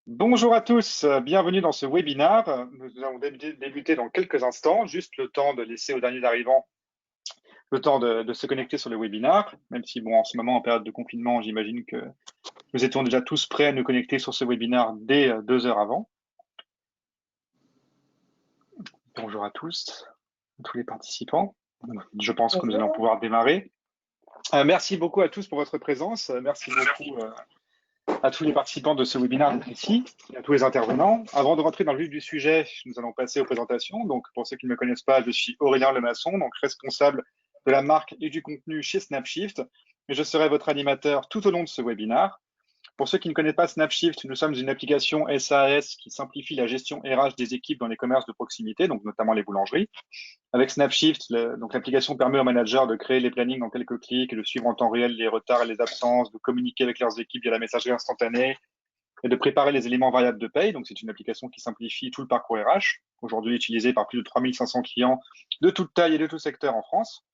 Bonjour à tous, bienvenue dans ce webinaire. Nous allons débuter dans quelques instants, juste le temps de laisser aux derniers arrivants le temps de se connecter sur le webinaire, même si, bon, en ce moment, en période de confinement, j'imagine que nous étions déjà tous prêts à nous connecter sur ce webinaire dès 2 heures avant. Bonjour à tous les participants. Je pense que nous allons pouvoir démarrer. Merci beaucoup à tous pour votre présence. Merci beaucoup à tous les participants de ce webinaire ici et à tous les intervenants. Avant de rentrer dans le vif du sujet, nous allons passer aux présentations. Donc, pour ceux qui ne me connaissent pas, je suis Aurélien Lemasson, donc responsable de la marque et du contenu chez Snapshift, et je serai votre animateur tout au long de ce webinaire. Pour ceux qui ne connaissent pas Snapshift, nous sommes une application SAS qui simplifie la gestion RH des équipes dans les commerces de proximité, donc notamment les boulangeries. Avec Snapshift, l'application permet aux managers de créer les plannings en quelques clics et de suivre en temps réel les retards et les absences, de communiquer avec leurs équipes via la messagerie instantanée et de préparer les éléments variables de paye. Donc, c'est une application qui simplifie tout le parcours RH, aujourd'hui utilisée par plus de 3500 clients de toute taille et de tout secteur en France.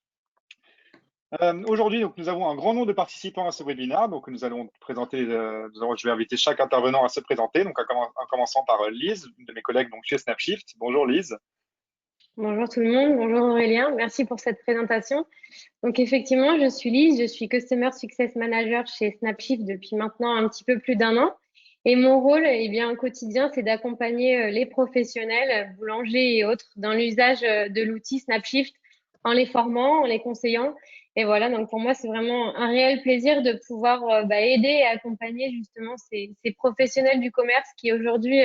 Aujourd'hui, nous avons un grand nombre de participants à ce webinaire. Donc, nous allons présenter, je vais inviter chaque intervenant à se présenter. Donc, en commençant par Lise, une de mes collègues donc, chez Snapshift. Bonjour Lise. Bonjour tout le monde, bonjour Aurélien, merci pour cette présentation. Donc effectivement, je suis Lise, je suis Customer Success Manager chez Snapshift depuis maintenant un petit peu plus d'un an. Et mon rôle, eh bien, au quotidien, c'est d'accompagner les professionnels, boulangers et autres, dans l'usage de l'outil Snapshift, en les formant, en les conseillant. Et voilà, donc pour moi, c'est vraiment un réel plaisir de pouvoir aider et accompagner justement ces professionnels du commerce qui aujourd'hui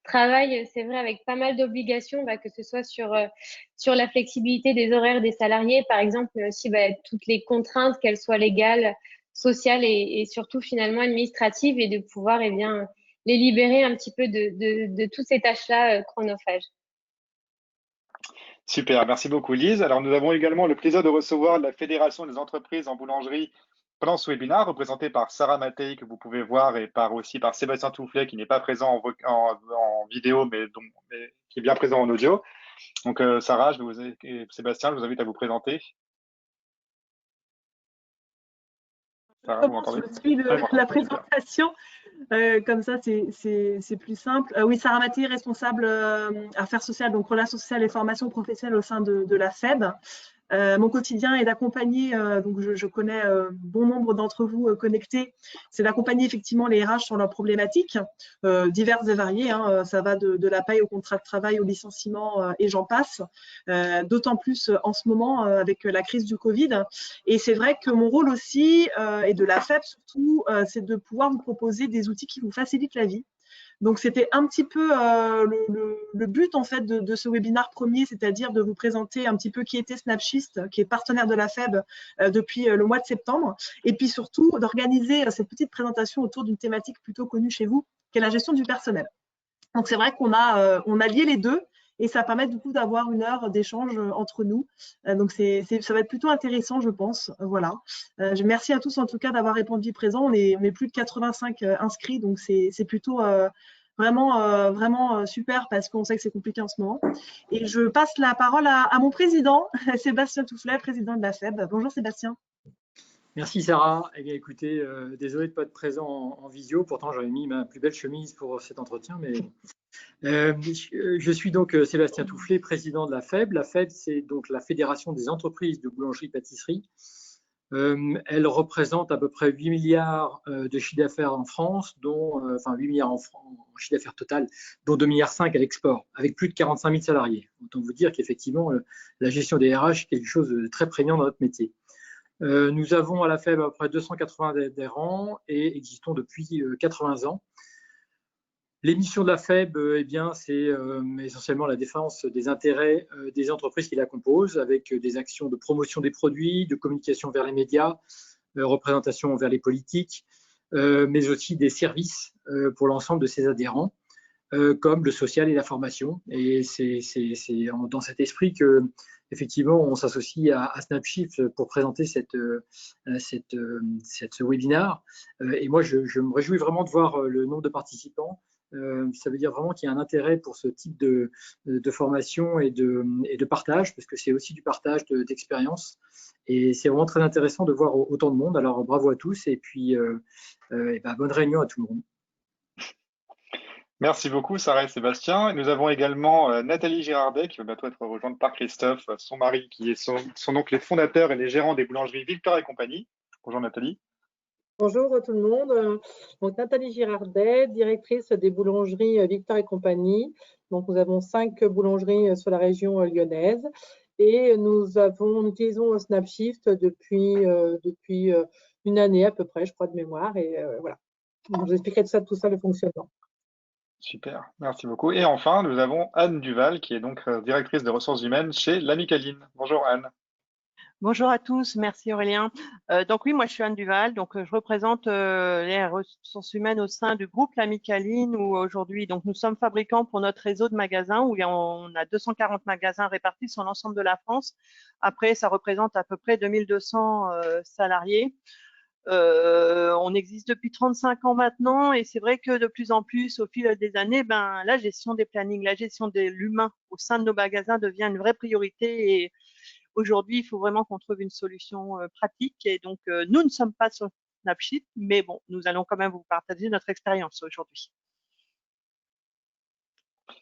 travaillent, c'est vrai, avec pas mal d'obligations, que ce soit sur la flexibilité des horaires des salariés, par exemple, mais aussi toutes les contraintes, qu'elles soient légales, sociales et surtout finalement administratives, et de pouvoir les libérer un petit peu de toutes ces tâches-là chronophages. Super, merci beaucoup Lise. Alors nous avons également le plaisir de recevoir la Fédération des entreprises en boulangerie pendant ce webinaire, représentée par Sarah Mattei, que vous pouvez voir, et aussi par Sébastien Toufflet, qui n'est pas présent en vidéo, mais qui est bien présent en audio. Donc Sarah et Sébastien, je vous invite à vous présenter. Sarah, vous m'entendez ? Je suis la présentation. Comme ça, c'est plus simple. Oui, Sarah Mattei, responsable affaires sociales, donc relations sociales et formation professionnelle au sein de la FEB. Mon quotidien est d'accompagner, donc je connais bon nombre d'entre vous connectés, c'est d'accompagner effectivement les RH sur leurs problématiques diverses et variées. Ça va de la paye au contrat de travail, au licenciement et j'en passe. D'autant plus en ce moment avec la crise du Covid. Et c'est vrai que mon rôle aussi, et de la FEB surtout, c'est de pouvoir vous proposer des outils qui vous facilitent la vie. Donc, c'était un petit peu le but en fait de ce webinaire premier, c'est-à-dire de vous présenter un petit peu qui était Snapshift, qui est partenaire de la FEB depuis le mois de septembre, et puis surtout d'organiser cette petite présentation autour d'une thématique plutôt connue chez vous, qui est la gestion du personnel. Donc, c'est vrai qu'on a lié les deux, et ça permet du coup d'avoir une heure d'échange entre nous. Donc, ça va être plutôt intéressant, je pense. Voilà. Merci à tous en tout cas d'avoir répondu présent. On est plus de 85 inscrits, donc c'est plutôt vraiment super parce qu'on sait que c'est compliqué en ce moment. Et je passe la parole à mon président, Sébastien Toufflet, président de la FEB. Bonjour Sébastien. Merci Sarah. Eh bien, écoutez, désolé de ne pas être présent en visio. Pourtant, j'avais mis ma plus belle chemise pour cet entretien. Mais je suis donc Sébastien Toufflet, président de la FEB. La FEB, c'est donc la Fédération des entreprises de boulangerie-pâtisserie. Elle représente à peu près 8 milliards de chiffre d'affaires en France, dont 8 milliards en chiffre d'affaires total, dont 2,5 milliards à l'export, avec plus de 45 000 salariés. Autant vous dire qu'effectivement, la gestion des RH est quelque chose de très prégnant dans notre métier. Nous avons à la FEB à peu près 280 adhérents et existons depuis 80 ans. Les missions de la FEB, c'est essentiellement la défense des intérêts des entreprises qui la composent, avec des actions de promotion des produits, de communication vers les médias, représentation vers les politiques, mais aussi des services pour l'ensemble de ses adhérents, comme le social et la formation. Et c'est dans cet esprit que effectivement, on s'associe à Snapshift pour présenter ce webinaire. Et moi, je me réjouis vraiment de voir le nombre de participants. Ça veut dire vraiment qu'il y a un intérêt pour ce type de formation et de partage, parce que c'est aussi du partage d'expérience. Et c'est vraiment très intéressant de voir autant de monde. Alors, bravo à tous et puis bonne réunion à tout le monde. Merci beaucoup, Sarah et Sébastien. Nous avons également Nathalie Girardet, qui va bientôt être rejointe par Christophe, son mari, qui est son oncle et fondateur et les gérants des boulangeries Victor et compagnie. Bonjour Nathalie. Bonjour tout le monde. Donc Nathalie Girardet, directrice des boulangeries Victor et compagnie. Donc nous avons 5 boulangeries sur la région lyonnaise et nous utilisons Snapshift depuis une année à peu près, je crois, de mémoire. Et voilà. Donc, je vous expliquerai tout ça, le fonctionnement. Super, merci beaucoup. Et enfin, nous avons Anne Duval, qui est donc directrice des ressources humaines chez l'Amicaline. Bonjour Anne. Bonjour à tous, merci Aurélien. Donc oui, moi je suis Anne Duval, donc je représente les ressources humaines au sein du groupe l'Amicaline où aujourd'hui donc nous sommes fabricants pour notre réseau de magasins où on a 240 magasins répartis sur l'ensemble de la France. Après, ça représente à peu près 2200 salariés. On existe depuis 35 ans maintenant et c'est vrai que de plus en plus au fil des années, la gestion des plannings, la gestion de l'humain au sein de nos magasins devient une vraie priorité et aujourd'hui, il faut vraiment qu'on trouve une solution pratique. Et donc, nous ne sommes pas sur Snapshift, mais bon, nous allons quand même vous partager notre expérience aujourd'hui.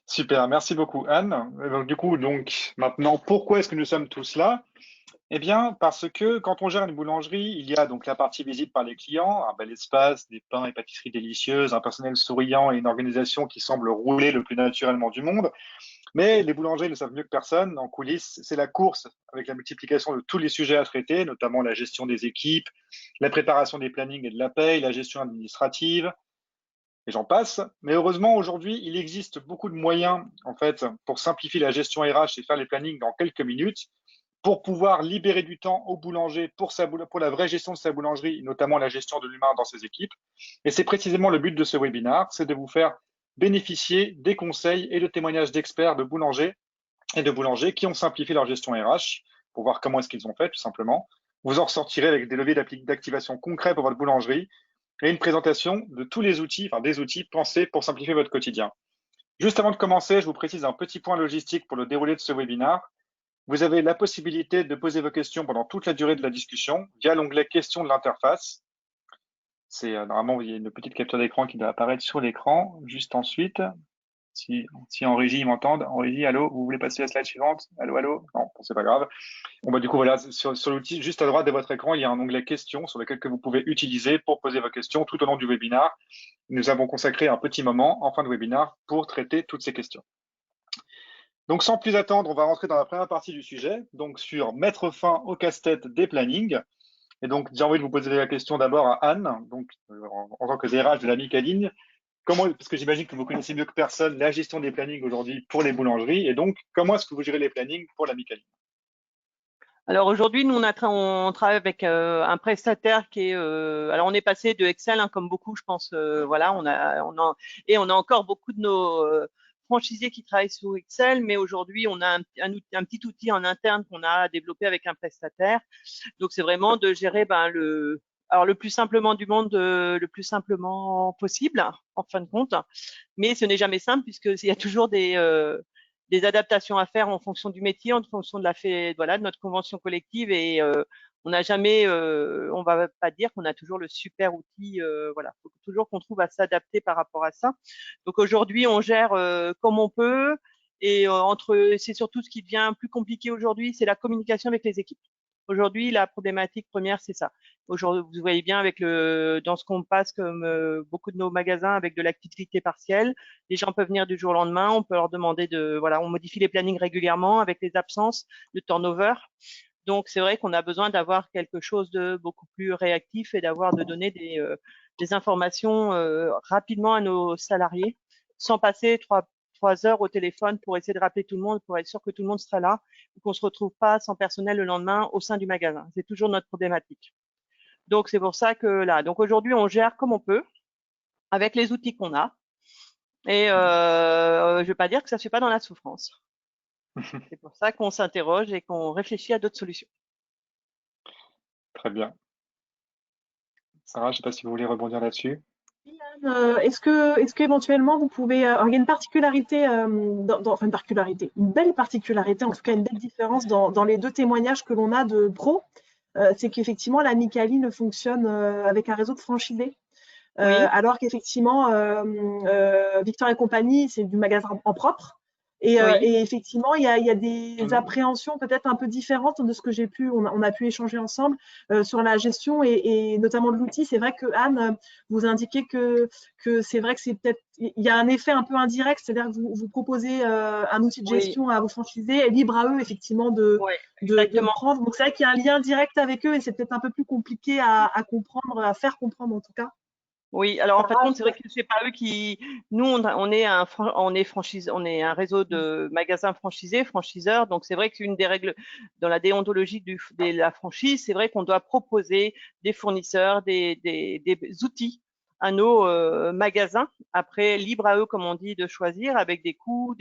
Super, merci beaucoup Anne. Donc, du coup, maintenant, pourquoi est-ce que nous sommes tous là? Eh bien, parce que quand on gère une boulangerie, il y a donc la partie visite par les clients, un bel espace, des pains et pâtisseries délicieuses, un personnel souriant et une organisation qui semble rouler le plus naturellement du monde. Mais les boulangers le savent mieux que personne. En coulisses, c'est la course avec la multiplication de tous les sujets à traiter, notamment la gestion des équipes, la préparation des plannings et de la paye, la gestion administrative, et j'en passe. Mais heureusement, aujourd'hui, il existe beaucoup de moyens, en fait, pour simplifier la gestion RH et faire les plannings en quelques minutes, pour pouvoir libérer du temps au boulanger pour la vraie gestion de sa boulangerie, notamment la gestion de l'humain dans ses équipes. Et c'est précisément le but de ce webinaire, c'est de vous faire bénéficier des conseils et de témoignages d'experts de boulangers et de boulangers qui ont simplifié leur gestion RH pour voir comment est-ce qu'ils ont fait, tout simplement. Vous en ressortirez avec des leviers d'activation concrets pour votre boulangerie et une présentation de tous les outils, enfin des outils pensés pour simplifier votre quotidien. Juste avant de commencer, je vous précise un petit point logistique pour le déroulé de ce webinaire. Vous avez la possibilité de poser vos questions pendant toute la durée de la discussion via l'onglet questions de l'interface. C'est normalement, il y a une petite capture d'écran qui doit apparaître sur l'écran. Juste ensuite, si en régie ils m'entendent, en régie, allô, vous voulez passer à la slide suivante? Allô, allô? Non, c'est pas grave. Bon, du coup, voilà, sur l'outil, juste à droite de votre écran, il y a un onglet questions sur lequel que vous pouvez utiliser pour poser vos questions tout au long du webinaire. Nous avons consacré un petit moment en fin de webinaire pour traiter toutes ces questions. Donc, sans plus attendre, on va rentrer dans la première partie du sujet, donc sur mettre fin au casse-tête des plannings. Et donc, j'ai envie de vous poser la question d'abord à Anne, donc en tant que DRH de l'Amicaline. Parce que j'imagine que vous connaissez mieux que personne la gestion des plannings aujourd'hui pour les boulangeries, et donc, comment est-ce que vous gérez les plannings pour l'Amicaline? Alors aujourd'hui, nous on travaille avec un prestataire qui est. Alors on est passé de Excel, comme beaucoup, je pense. Voilà, on a encore beaucoup de nos franchisés qui travaillent sous Excel, mais aujourd'hui on a un petit outil en interne qu'on a développé avec un prestataire. Donc c'est vraiment de gérer le plus simplement du monde, le plus simplement possible, en fin de compte. Mais ce n'est jamais simple puisqu'il y a toujours des adaptations à faire en fonction du métier, en fonction de de notre convention collective et on n'a jamais, on va pas dire qu'on a toujours le super outil, voilà, faut toujours qu'on trouve à s'adapter par rapport à ça. Donc aujourd'hui, on gère comme on peut et c'est surtout ce qui devient plus compliqué aujourd'hui, c'est la communication avec les équipes. Aujourd'hui, la problématique première, c'est ça. Aujourd'hui, vous voyez bien dans ce qu'on passe comme beaucoup de nos magasins avec de l'activité partielle. Les gens peuvent venir du jour au lendemain. On peut leur demander on modifie les plannings régulièrement avec les absences, le turnover. Donc, c'est vrai qu'on a besoin d'avoir quelque chose de beaucoup plus réactif et de donner des informations rapidement à nos salariés sans passer trois heures au téléphone pour essayer de rappeler tout le monde, pour être sûr que tout le monde sera là et qu'on ne se retrouve pas sans personnel le lendemain au sein du magasin. C'est toujours notre problématique. Donc, c'est pour ça que là, donc aujourd'hui, on gère comme on peut avec les outils qu'on a. Et je ne vais pas dire que ça ne se fait pas dans la souffrance. C'est pour ça qu'on s'interroge et qu'on réfléchit à d'autres solutions. Très bien. Sarah, je ne sais pas si vous voulez rebondir là-dessus. Est-ce que éventuellement vous pouvez, il y a une particularité, une belle particularité, en tout cas une belle différence dans les deux témoignages que l'on a de pros, c'est qu'effectivement l'Amicaline fonctionne avec un réseau de franchisés. alors qu'effectivement, Victor et compagnie, c'est du magasin en propre. Et effectivement, il y a des appréhensions peut-être un peu différentes de ce que on a pu échanger ensemble sur la gestion et notamment de l'outil. C'est vrai que Anne, vous indiquez que c'est vrai que c'est peut-être, il y a un effet un peu indirect, c'est-à-dire que vous proposez un outil de gestion à vos franchisés, et libre à eux effectivement de le prendre. Donc c'est vrai qu'il y a un lien direct avec eux et c'est peut-être un peu plus compliqué à comprendre, à faire comprendre en tout cas. Oui, alors en fait, c'est vrai que c'est pas eux qui. Nous, on est un réseau de magasins franchiseurs. Donc c'est vrai qu'une des règles dans la déontologie de la franchise, c'est vrai qu'on doit proposer des fournisseurs, des outils à nos magasins. Après, libre à eux, comme on dit, de choisir avec des coûts,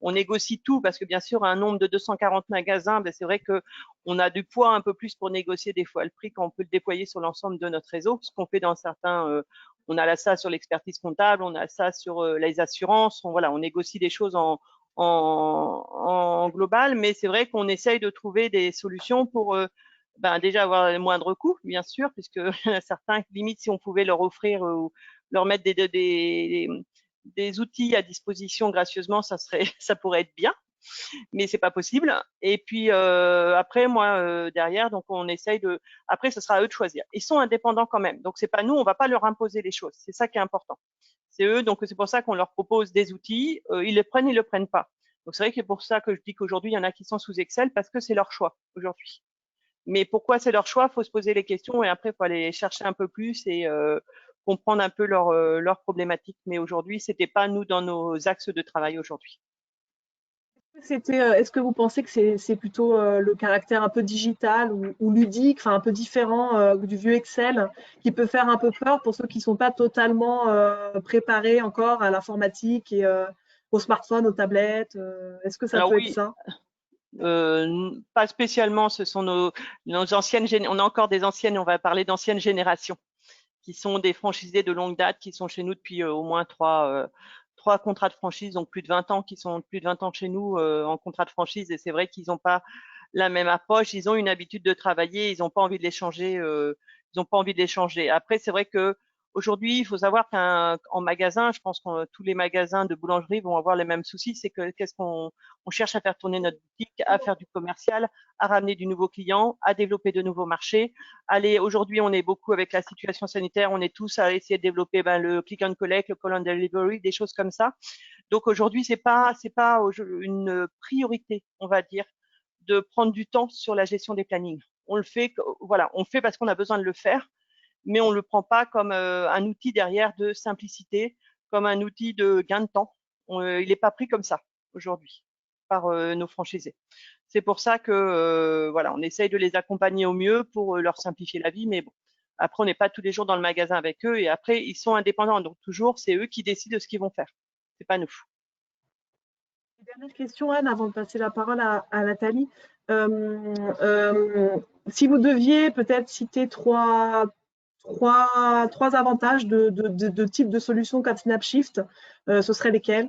on négocie tout parce que bien sûr, un nombre de 240 magasins, ben, c'est vrai que on a du poids un peu plus pour négocier des fois le prix quand on peut le déployer sur l'ensemble de notre réseau, ce qu'on fait dans certains. On a ça sur l'expertise comptable, on a ça sur les assurances. On négocie des choses en global, mais c'est vrai qu'on essaye de trouver des solutions pour déjà avoir les moindres coûts, bien sûr, puisque y en a certains, limite, si on pouvait leur offrir ou leur mettre des outils à disposition gracieusement, ça pourrait être bien, mais c'est pas possible. Et puis après, moi derrière, donc on essaye de. Après, ce sera à eux de choisir. Ils sont indépendants quand même, donc c'est pas nous, on va pas leur imposer les choses. C'est ça qui est important. C'est eux, donc c'est pour ça qu'on leur propose des outils. Ils le prennent pas. Donc c'est vrai que c'est pour ça que je dis qu'aujourd'hui il y en a qui sont sous Excel parce que c'est leur choix aujourd'hui. Mais pourquoi c'est leur choix? Il faut se poser les questions et après, il faut aller chercher un peu plus et comprendre un peu leurs problématiques. Mais aujourd'hui, c'était pas nous dans nos axes de travail aujourd'hui. Est-ce que vous pensez que c'est plutôt le caractère un peu digital ou ludique, enfin un peu différent du vieux Excel, qui peut faire un peu peur pour ceux qui ne sont pas totalement préparés encore à l'informatique et au smartphone, aux tablettes? Est-ce que ça peut être ça? Pas spécialement, ce sont nos anciennes on a encore des anciennes, on va parler d'anciennes générations qui sont des franchisés de longue date, qui sont chez nous depuis au moins trois contrats de franchise, donc plus de 20 ans, qui sont plus de 20 ans chez nous en contrat de franchise, et c'est vrai qu'ils n'ont pas la même approche, ils ont une habitude de travailler, ils n'ont pas envie de les changer, Après, c'est vrai que aujourd'hui, il faut savoir qu'en magasin, je pense que tous les magasins de boulangerie vont avoir les mêmes soucis, c'est que qu'est-ce qu'on cherche à faire tourner notre boutique, à faire du commercial, à ramener du nouveau client, à développer de nouveaux marchés. Aujourd'hui, on est beaucoup avec la situation sanitaire, on est tous à essayer de développer le click and collect, le call and delivery, des choses comme ça. Donc aujourd'hui, c'est pas une priorité, on va dire, de prendre du temps sur la gestion des plannings. On le fait parce qu'on a besoin de le faire, mais on ne le prend pas comme un outil derrière de simplicité, comme un outil de gain de temps. Il n'est pas pris comme ça aujourd'hui par nos franchisés. C'est pour ça que on essaye de les accompagner au mieux pour leur simplifier la vie, mais bon, après on n'est pas tous les jours dans le magasin avec eux et après ils sont indépendants, donc toujours c'est eux qui décident de ce qu'ils vont faire. C'est pas nous. Dernière question, Anne, avant de passer la parole à Nathalie. Si vous deviez peut-être citer trois avantages de type de solution comme Snapshift, ce serait lesquels?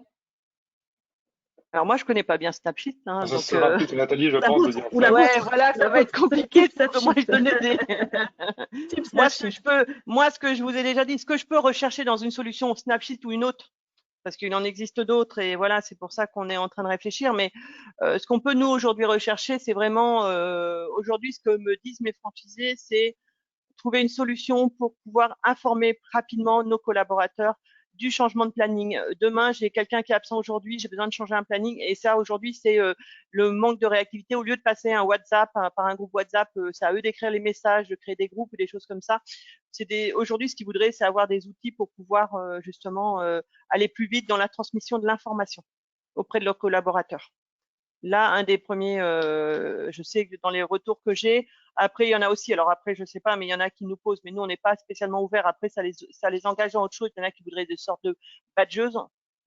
Alors moi, je connais pas bien Snapshift. Ça sera plutôt Nathalie, je pense, de dire ça. Ouais, voilà, ça va être compliqué. Moi, je donnais des. Moi, ce que je vous ai déjà dit, ce que je peux rechercher dans une solution Snapshift ou une autre, parce qu'il en existe d'autres et voilà, c'est pour ça qu'on est en train de réfléchir. Mais ce qu'on peut nous aujourd'hui rechercher, c'est vraiment aujourd'hui ce que me disent mes franchisés, c'est trouver une solution pour pouvoir informer rapidement nos collaborateurs du changement de planning. Demain, j'ai quelqu'un qui est absent aujourd'hui, j'ai besoin de changer un planning. Et ça, aujourd'hui, c'est le manque de réactivité. Au lieu de passer un WhatsApp par un groupe WhatsApp, c'est à eux d'écrire les messages, de créer des groupes ou des choses comme ça. Aujourd'hui, ce qu'ils voudraient, c'est avoir des outils pour pouvoir justement aller plus vite dans la transmission de l'information auprès de leurs collaborateurs. Là, un des premiers, je sais que dans les retours que j'ai, après, il y en a aussi, alors après, je sais pas, mais il y en a qui nous posent, mais nous, on n'est pas spécialement ouvert. Après, ça les engage dans autre chose. Il y en a qui voudraient des sortes de badgeuses.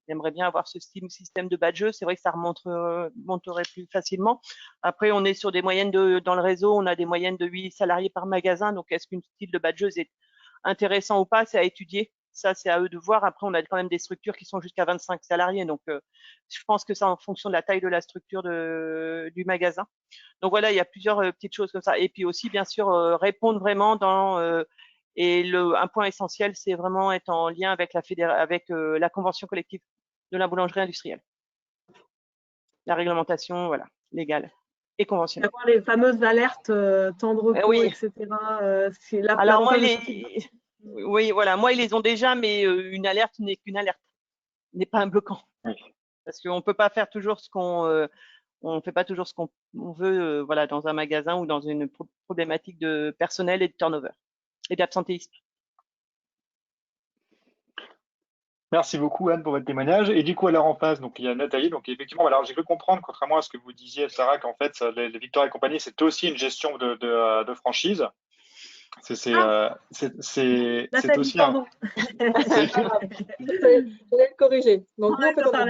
J'aimerais bien avoir ce système de badgeuses. C'est vrai que ça monterait plus facilement. Après, on est sur des moyennes dans le réseau, on a des moyennes de 8 salariés par magasin. Donc, est-ce qu'une style de badgeuse est intéressant ou pas? C'est à étudier. Ça, c'est à eux de voir. Après, on a quand même des structures qui sont jusqu'à 25 salariés. Donc, je pense que c'est en fonction de la taille de la structure du magasin. Donc, voilà, il y a plusieurs petites choses comme ça. Et puis aussi, bien sûr, répondre vraiment dans Et un point essentiel, c'est vraiment être en lien avec la convention collective de la boulangerie industrielle. La réglementation, voilà, légale et conventionnelle. D'avoir les fameuses alertes temps de repos, Oui. etc. Alors moi, oui, voilà, moi ils les ont déjà, mais une alerte n'est qu'une alerte, n'est pas un bloquant. Oui. Parce qu'on peut pas faire toujours on fait pas toujours ce qu'on veut, voilà, dans un magasin ou dans une problématique de personnel et de turnover et d'absentéisme. Merci beaucoup, Anne, pour votre témoignage. Et du coup, alors en face, donc il y a Nathalie. Donc effectivement, alors j'ai cru comprendre, contrairement à ce que vous disiez, Sarah, qu'en fait, les Victoria et compagnie, c'est aussi une gestion de franchise. C'est Nathalie, aussi pardon. Je vais le corriger. Donc, nous, en fait, on a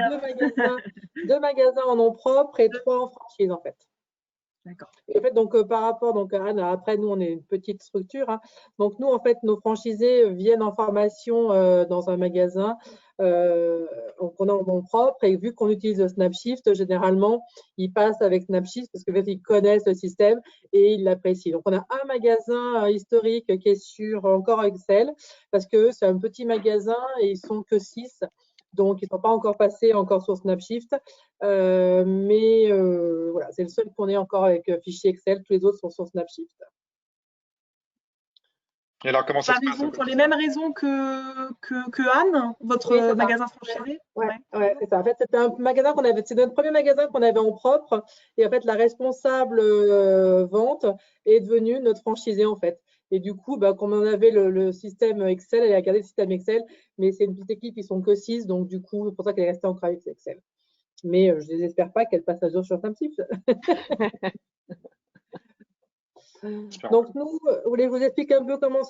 deux magasins en nom propre et 3 en franchise, en fait. D'accord. Et en fait, donc, par rapport, donc, à Anne, après, nous, on est une petite structure. Hein. Donc, nous, en fait, nos franchisés viennent en formation dans un magasin qu'on a en nom propre. Et vu qu'on utilise Snapshift, généralement, ils passent avec Snapshift parce qu'en fait, ils connaissent le système et ils l'apprécient. Donc, on a un magasin historique qui est sur encore Excel parce que c'est un petit magasin et ils sont que 6. Donc, ils ne sont pas encore passés sur Snapshift. Mais voilà, c'est le seul qu'on est encore avec fichier Excel. Tous les autres sont sur Snapshift. Et alors, comment ça se passe pour les mêmes raisons que Anne, votre magasin franchisé? Oui, c'est ça. En fait, c'était un magasin c'est notre premier magasin qu'on avait en propre. Et en fait, la responsable vente est devenue notre franchisée, en fait. Et du coup, comme on avait le système Excel, elle a gardé le système Excel. Mais c'est une petite équipe, ils sont que 6. Donc, du coup, c'est pour ça qu'elle est restée encore avec Excel. Mais je ne désespère pas qu'elle passe à jour sur Snapshift. Donc, nous, vous voulez que je vous explique un peu comment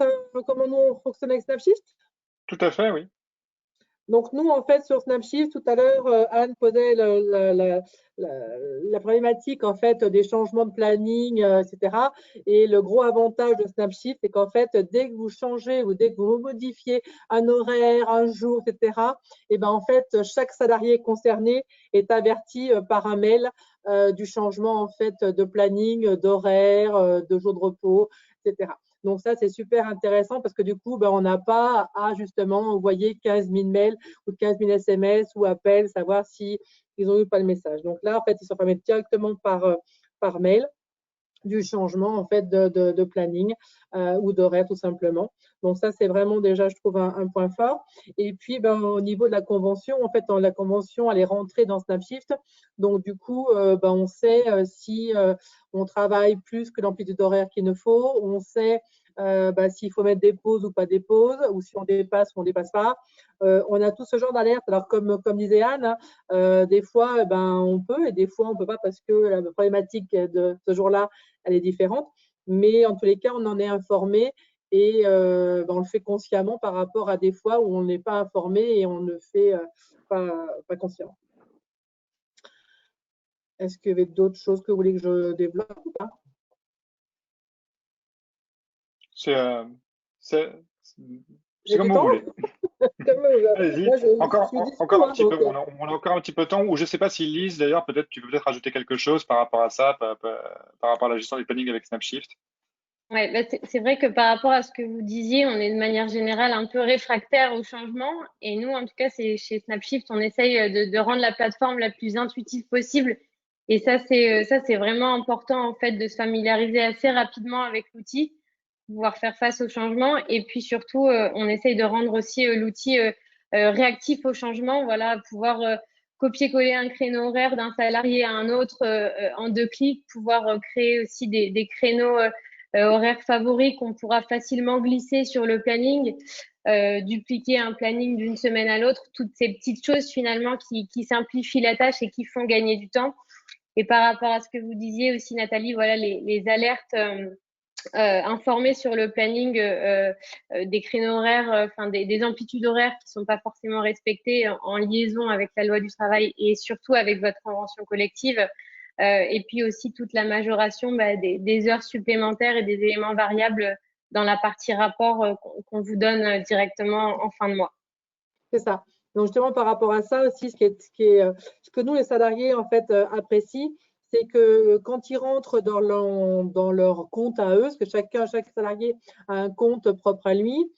nous on fonctionne avec Snapshift? Tout à fait, oui. Donc, nous, en fait, sur Snapshift, tout à l'heure, Anne posait la problématique, en fait, des changements de planning, etc. Et le gros avantage de Snapshift, c'est qu'en fait, dès que vous changez ou dès que vous modifiez un horaire, un jour, etc., et ben, en fait, chaque salarié concerné est averti par un mail du changement, en fait, de planning, d'horaire, de jour de repos, etc. Donc, ça, c'est super intéressant parce que du coup, on n'a pas à justement envoyer 15 000 mails ou 15 000 SMS ou appels, savoir s'ils ont eu pas le message. Donc là, en fait, ils sont permis directement par mail du changement en fait de planning ou d'horaire tout simplement. Donc ça, c'est vraiment déjà, je trouve, un point fort. Et puis, au niveau de la convention, en fait, la convention, elle est rentrée dans Snapshift. Donc, du coup, on sait si on travaille plus que l'amplitude horaire qu'il ne faut. On sait s'il faut mettre des pauses ou pas des pauses, ou si on dépasse ou on ne dépasse pas. On a tout ce genre d'alerte. Alors, comme disait Anne, des fois, on peut et des fois, on ne peut pas parce que la problématique de ce jour-là, elle est différente. Mais en tous les cas, on en est informé et on le fait consciemment par rapport à des fois où on n'est pas informé et on ne fait pas consciemment. Est-ce qu'il y avait d'autres choses que vous voulez que je développe ou pas? C'est comme vous voulez. Allez-y. Encore un petit peu. On a encore un petit peu de temps. Ou je ne sais pas si Lise, d'ailleurs, peut-être tu veux peut-être rajouter quelque chose par rapport à ça, par rapport à la gestion du planning avec Snapshift. Ouais, c'est vrai que par rapport à ce que vous disiez, on est de manière générale un peu réfractaire au changement. Et nous, en tout cas, chez Snapshift, on essaye de rendre la plateforme la plus intuitive possible. Et ça, c'est vraiment important, en fait, de se familiariser assez rapidement avec l'outil, pouvoir faire face au changement. Et puis surtout, on essaye de rendre aussi l'outil réactif au changement. Voilà, pouvoir copier-coller un créneau horaire d'un salarié à un autre en 2 clics, pouvoir créer aussi des créneaux horaires favoris qu'on pourra facilement glisser sur le planning, dupliquer un planning d'une semaine à l'autre, toutes ces petites choses finalement qui simplifient la tâche et qui font gagner du temps. Et par rapport à ce que vous disiez aussi, Nathalie, voilà les alertes informer sur le planning des créneaux horaires, des amplitudes horaires qui sont pas forcément respectées en liaison avec la loi du travail et surtout avec votre convention collective. Et puis aussi toute la majoration des heures supplémentaires et des éléments variables dans la partie rapport qu'on vous donne directement en fin de mois. C'est ça. Donc justement par rapport à ça aussi, ce que nous les salariés en fait apprécient, c'est que quand ils rentrent dans leur compte à eux, parce que chaque salarié a un compte propre à lui,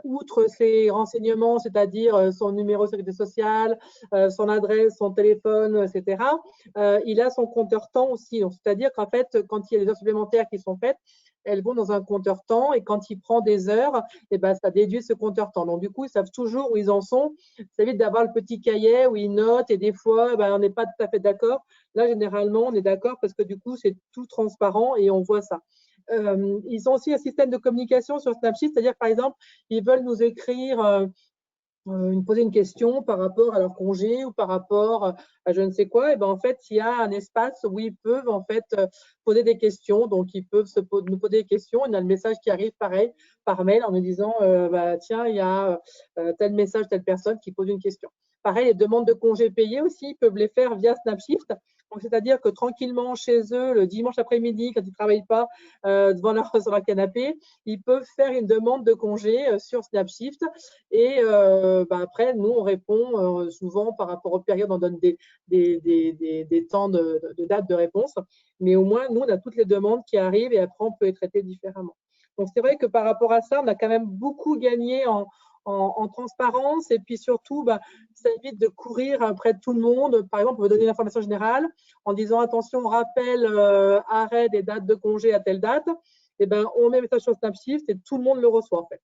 outre ses renseignements, c'est-à-dire son numéro de sécurité sociale, son adresse, son téléphone, etc., il a son compteur temps aussi. C'est-à-dire qu'en fait, quand il y a des heures supplémentaires qui sont faites, elles vont dans un compteur temps et quand il prend des heures, eh ben, ça déduit ce compteur temps. Donc, du coup, ils savent toujours où ils en sont. Ça évite d'avoir le petit cahier où ils notent et des fois, ben, on n'est pas tout à fait d'accord. Là, généralement, on est d'accord parce que du coup, c'est tout transparent et on voit ça. Ils ont aussi un système de communication sur Snapshift, c'est-à-dire, par exemple, ils veulent nous écrire poser une question par rapport à leur congé ou par rapport à je ne sais quoi, et ben en fait, il y a un espace où ils peuvent en fait poser des questions. Donc, ils peuvent nous poser des questions. Il y a le message qui arrive pareil par mail en nous disant bah, tiens, il y a tel message, telle personne qui pose une question. Pareil, les demandes de congés payés aussi, ils peuvent les faire via Snapshift. Donc, c'est-à-dire que tranquillement chez eux, le dimanche après-midi, quand ils ne travaillent pas devant leur canapé, ils peuvent faire une demande de congé sur Snapshift. Et bah après, nous, on répond souvent par rapport aux périodes, on donne des temps de date de réponse. Mais au moins, nous, on a toutes les demandes qui arrivent et après, on peut les traiter différemment. Donc, c'est vrai que par rapport à ça, on a quand même beaucoup gagné en transparence et puis surtout, bah, ça évite de courir après tout le monde. Par exemple, on veut donner l'information générale en disant attention, on rappelle arrêt des dates de congé à telle date. Et ben, on met un message sur Snapshift et tout le monde le reçoit en fait.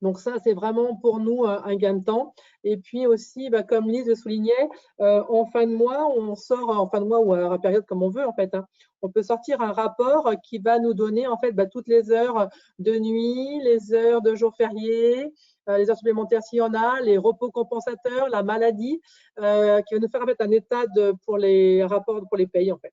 Donc ça, c'est vraiment pour nous un gain de temps. Et puis aussi, bah, comme Lise le soulignait, en fin de mois, on sort en fin de mois ou à la période comme on veut en fait. Hein, on peut sortir un rapport qui va nous donner en fait bah, toutes les heures de nuit, les heures de jours fériés, les heures supplémentaires s'il y en a, les repos compensateurs, la maladie, qui va nous faire en fait un état pour les rapports pour les payes en fait.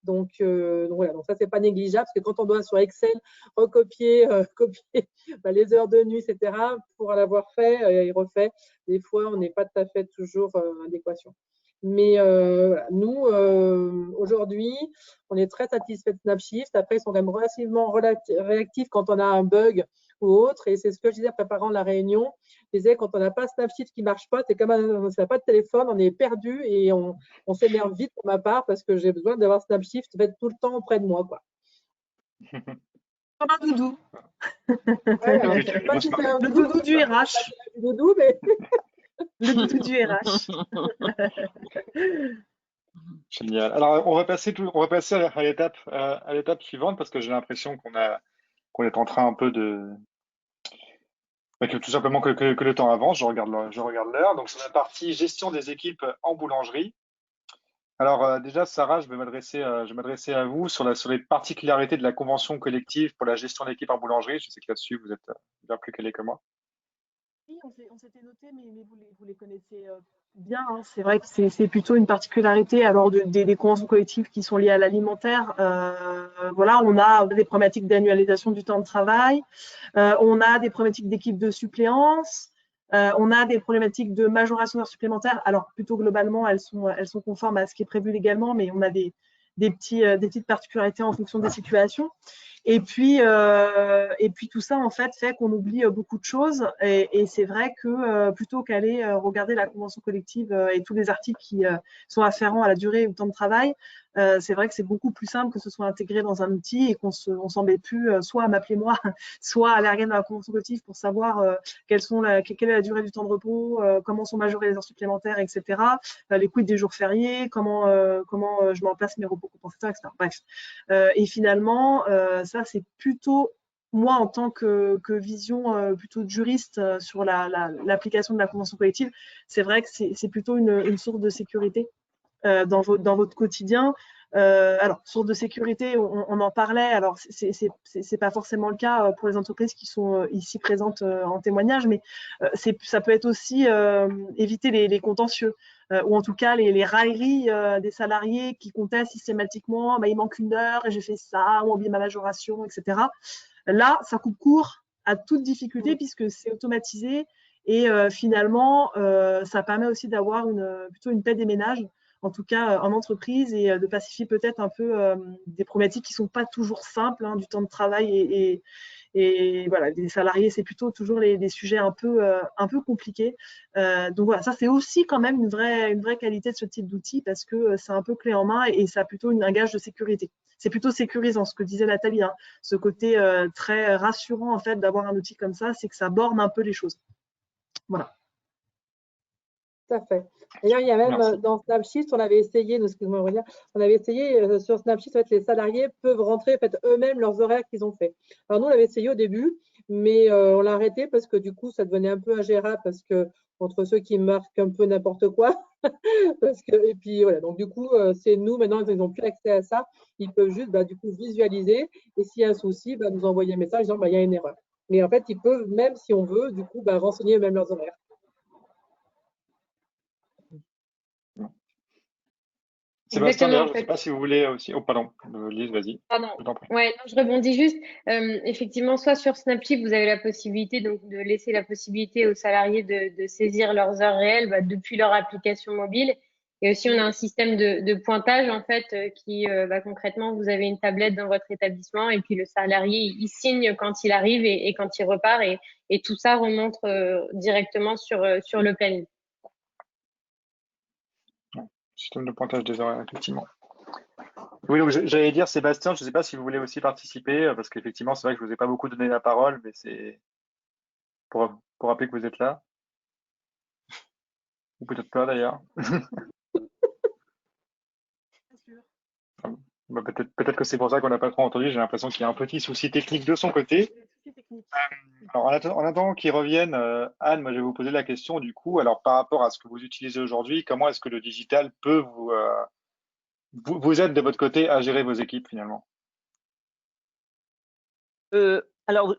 Donc voilà, donc ça, c'est pas négligeable parce que quand on doit sur Excel recopier copier bah, les heures de nuit, etc., pour l'avoir fait et refait, des fois, on n'est pas tout à fait toujours en adéquation. Mais nous, aujourd'hui, on est très satisfait de Snapshift. Après, ils sont quand même relativement réactifs quand on a un bug ou autre. Et c'est ce que je disais en préparant la réunion. Je disais, quand on n'a pas Snapshift qui ne marche pas, c'est comme on n'a pas de téléphone, on est perdu et on s'énerve vite pour ma part parce que j'ai besoin d'avoir Snapshift tout le temps auprès de moi, quoi. Comme un doudou. Ouais, alors, je sais pas si c'est un le doudou du RH. Doudou, mais... Le doudou du RH. Génial. Alors, on va passer à l'étape suivante parce que j'ai l'impression qu'on est en train un peu que tout simplement que le temps avance. Je regarde l'heure. Donc, c'est la partie gestion des équipes en boulangerie. Alors, déjà, Sarah, je vais m'adresser à vous sur les particularités de la convention collective pour la gestion d'équipe en boulangerie. Je sais que là-dessus, vous êtes bien plus calé que moi. Oui, on s'était noté, mais vous les connaissez bien. Hein. C'est vrai que c'est plutôt une particularité alors des conventions collectives qui sont liées à l'alimentaire. Voilà, on a des problématiques d'annualisation du temps de travail, on a des problématiques d'équipe de suppléance, on a des problématiques de majoration d'heures supplémentaires. Alors plutôt globalement, elles sont conformes à ce qui est prévu légalement, mais on a des petites particularités en fonction des situations. Et puis tout ça, en fait qu'on oublie beaucoup de choses. Et c'est vrai que plutôt qu'aller regarder la convention collective et tous les articles qui sont afférents à la durée ou au temps de travail, c'est vrai que c'est beaucoup plus simple que ce soit intégré dans un outil et qu'on s'embête plus soit à m'appeler moi, soit à aller regarder dans la convention collective pour savoir quelle est la durée du temps de repos, comment sont majorées les heures supplémentaires, etc. Les quid des jours fériés, comment je mets en place mes repos compensateurs, etc. Bref. Et finalement, ça, c'est plutôt, moi, en tant que vision plutôt de juriste sur l'application de la convention collective, c'est vrai que c'est plutôt une source de sécurité dans votre quotidien. Alors, source de sécurité, on en parlait. Alors, c'est pas forcément le cas pour les entreprises qui sont ici présentes en témoignage, mais ça peut être aussi éviter les contentieux. Ou en tout cas les railleries des salariés qui contestent systématiquement il manque une heure et j'ai fait ça, ou oublié ma majoration, etc. Là, ça coupe court à toute difficulté puisque c'est automatisé et finalement, ça permet aussi d'avoir plutôt une paix des ménages en tout cas en entreprise, et de pacifier peut-être un peu des problématiques qui ne sont pas toujours simples, hein, du temps de travail et voilà, les salariés, c'est plutôt toujours des sujets un peu compliqués. Donc voilà, ça c'est aussi quand même une vraie qualité de ce type d'outil, parce que c'est un peu clé en main et ça a plutôt un gage de sécurité. C'est plutôt sécurisant, ce que disait Nathalie, hein, ce côté très rassurant en fait d'avoir un outil comme ça, c'est que ça borne un peu les choses. Voilà. Tout à fait. D'ailleurs, il y a même dans Snapshift, on avait essayé, excuse-moi Aurélien, on avait essayé sur Snapshift, en fait, les salariés peuvent rentrer en fait, eux-mêmes leurs horaires qu'ils ont fait. Alors nous, on l'avait essayé au début, mais on l'a arrêté parce que du coup, ça devenait un peu ingérable, parce que entre ceux qui marquent un peu n'importe quoi, et puis voilà, donc du coup, c'est nous maintenant, ils n'ont plus accès à ça, ils peuvent juste du coup visualiser, et s'il y a un souci, nous envoyer un message disant il y a une erreur. Mais en fait, ils peuvent, même si on veut, du coup, renseigner eux-mêmes leurs horaires. Sébastien, d'ailleurs, je ne sais pas si vous voulez aussi. Oh, pardon, Lise, vas-y. Pardon. Ouais, non, je rebondis juste. Effectivement, soit sur Snapshift, vous avez la possibilité donc de laisser la possibilité aux salariés de saisir leurs heures réelles depuis leur application mobile. Et aussi, on a un système de pointage en fait qui concrètement, vous avez une tablette dans votre établissement et puis le salarié il signe quand il arrive et quand il repart et tout ça remonte directement sur le planning. Système de pointage des horaires, effectivement. Oui, donc j'allais dire, Sébastien, je ne sais pas si vous voulez aussi participer, parce qu'effectivement, c'est vrai que je ne vous ai pas beaucoup donné la parole, mais c'est pour rappeler que vous êtes là. Ou peut-être pas d'ailleurs. Peut-être que c'est pour ça qu'on n'a pas trop entendu. J'ai l'impression qu'il y a un petit souci technique de son côté. Alors, en attendant qu'ils reviennent, Anne, moi je vais vous poser la question du coup. Alors, par rapport à ce que vous utilisez aujourd'hui, comment est-ce que le digital peut vous aide de votre côté à gérer vos équipes finalement? Alors,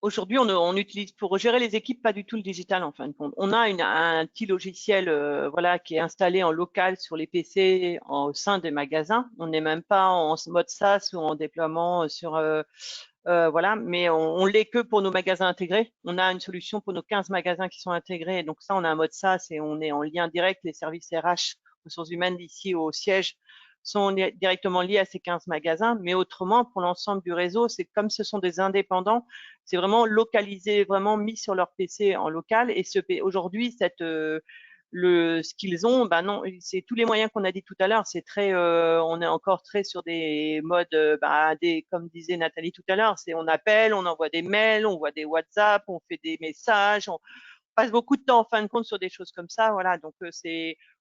aujourd'hui, on utilise pour gérer les équipes pas du tout le digital en fin de compte. On a un petit logiciel voilà, qui est installé en local sur les PC au sein des magasins. On n'est même pas en mode SaaS ou en déploiement sur voilà, mais on l'est que pour nos magasins intégrés. On a une solution pour nos 15 magasins qui sont intégrés. Donc ça, on a un mode SaaS et on est en lien direct. Les services RH, ressources humaines d'ici au siège sont directement liés à ces 15 magasins, mais autrement, pour l'ensemble du réseau, c'est comme ce sont des indépendants, c'est vraiment localisé, vraiment mis sur leur PC en local. Et aujourd'hui, ce qu'ils ont, non, c'est tous les moyens qu'on a dit tout à l'heure. C'est très, on est encore très sur des modes, comme disait Nathalie tout à l'heure, c'est on appelle, on envoie des mails, on voit des WhatsApp, on fait des messages, on passe beaucoup de temps en fin de compte sur des choses comme ça. Voilà, donc